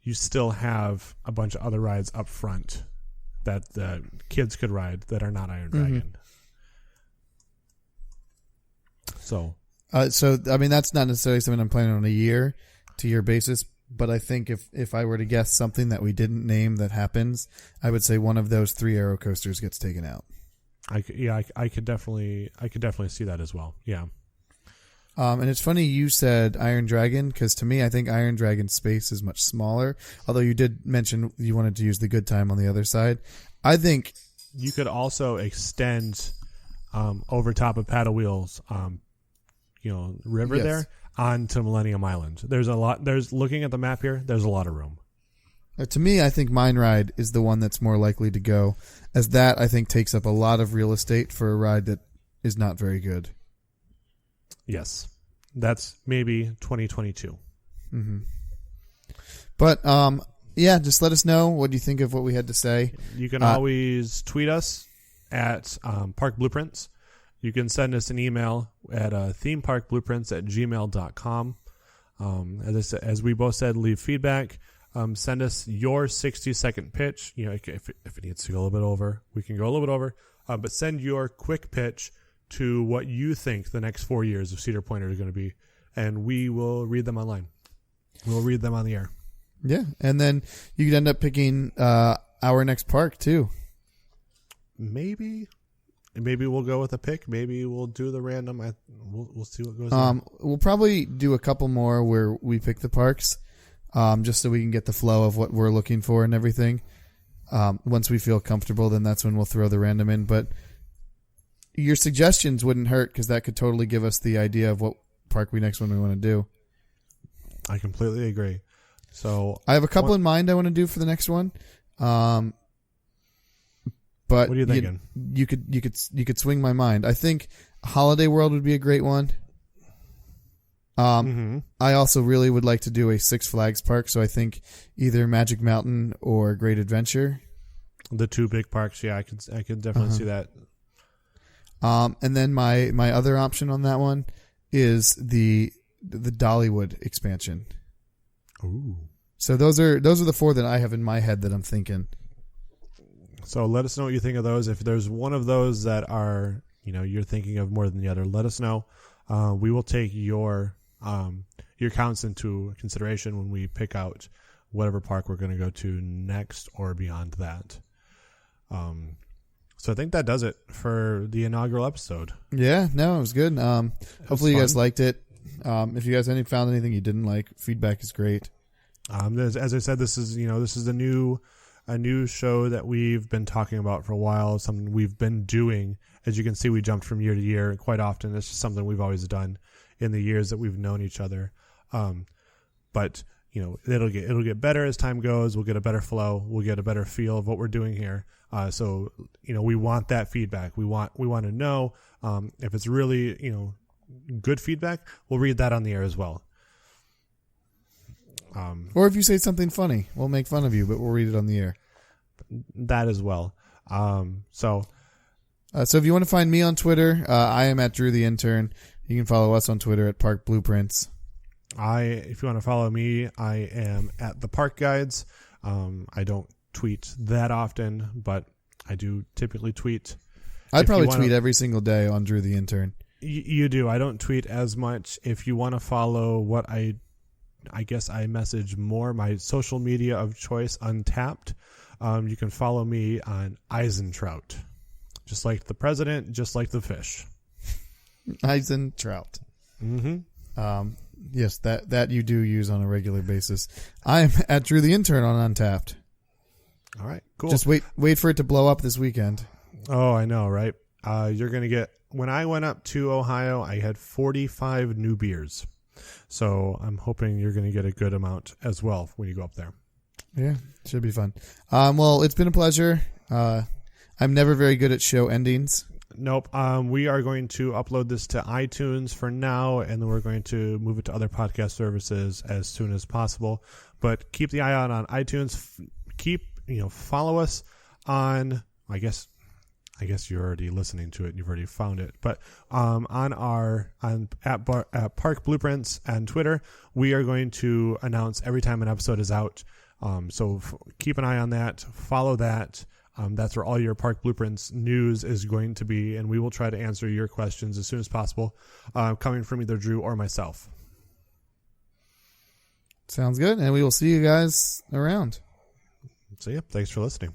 You still have a bunch of other rides up front that the kids could ride that are not Iron Dragon. Mm-hmm. So I mean, that's not necessarily something I'm planning on a year-to-year basis, but I think if I were to guess something that we didn't name that happens, I would say one of those 3 aero coasters gets taken out. I could definitely see that as well. Yeah. And it's funny you said Iron Dragon, because to me, I think Iron Dragon's space is much smaller. Although you did mention you wanted to use the Good Time on the other side. I think you could also extend over top of Paddle Wheels, river yes. there onto Millennium Island. There's looking at the map here. There's a lot of room. To me, I think Mine Ride is the one that's more likely to go, as that I think takes up a lot of real estate for a ride that is not very good. Yes, that's maybe 2022. Mm-hmm. But just let us know what you think of what we had to say. You can always tweet us at Park Blueprints. You can send us an email at themeparkblueprints@gmail.com. As we both said, leave feedback. Send us your 60-second pitch. If it needs to go a little bit over, we can go a little bit over. But send your quick pitch to what you think the next 4 years of Cedar Point are going to be, and we will read them online. We'll read them on the air. Yeah, and then you could end up picking our next park too. Maybe we'll go with a pick. Maybe we'll do the random. We'll see what goes on. We'll probably do a couple more where we pick the parks, just so we can get the flow of what we're looking for and everything. Once we feel comfortable, then that's when we'll throw the random in. But your suggestions wouldn't hurt, because that could totally give us the idea of what park we want to do. I completely agree. So I have a couple in mind I want to do for the next one. But what are you thinking? You could swing my mind. I think Holiday World would be a great one. I also really would like to do a Six Flags park, so I think either Magic Mountain or Great Adventure. The 2 big parks, yeah, I could definitely see that. And then my other option on that one is the Dollywood expansion. Ooh. So those are the 4 that I have in my head that I'm thinking. So let us know what you think of those. If there's one of those that are, you're thinking of more than the other, let us know. We will take your counts into consideration when we pick out whatever park we're going to go to next or beyond that. So I think that does it for the inaugural episode. Yeah, no, it was good. Hopefully you guys liked it. If you guys found anything you didn't like, feedback is great. As I said, this is a new show that we've been talking about for a while, something we've been doing. As you can see, we jumped from year to year quite often. It's just something we've always done in the years that we've known each other. But it'll get better as time goes. We'll get a better flow. We'll get a better feel of what we're doing here. So we want that feedback. We want to know if it's really good feedback. We'll read that on the air as well. Or if you say something funny, we'll make fun of you, but we'll read it on the air. That as well. So if you want to find me on Twitter, I am at Drew the Intern. You can follow us on Twitter at Park Blueprints. If you want to follow me, I am at the Park Guides. I don't tweet that often, but I do typically tweet. I probably tweet every single day on Drew the Intern. You do. I don't tweet as much. If you want to follow what I guess I message more, my social media of choice, Untapped, you can follow me on Eisentrout. Just like the president, just like the fish. Eisentrout. Mm-hmm. Yes, that you do use on a regular basis. I'm at Drew the Intern on Untapped. All right, cool. Just wait for it to blow up this weekend. Oh, I know, right? You're going to get... When I went up to Ohio, I had 45 new beers. So I'm hoping you're going to get a good amount as well when you go up there. Yeah, should be fun. Well, it's been a pleasure. I'm never very good at show endings. Nope. We are going to upload this to iTunes for now, and then we're going to move it to other podcast services as soon as possible. But keep the eye out on iTunes. Follow us on, I guess you're already listening to it and you've already found it. But at Park Blueprints and Twitter, we are going to announce every time an episode is out. So keep an eye on that. Follow that. That's where all your Park Blueprints news is going to be, and we will try to answer your questions as soon as possible, coming from either Drew or myself. Sounds good, and we will see you guys around. So, yeah, thanks for listening.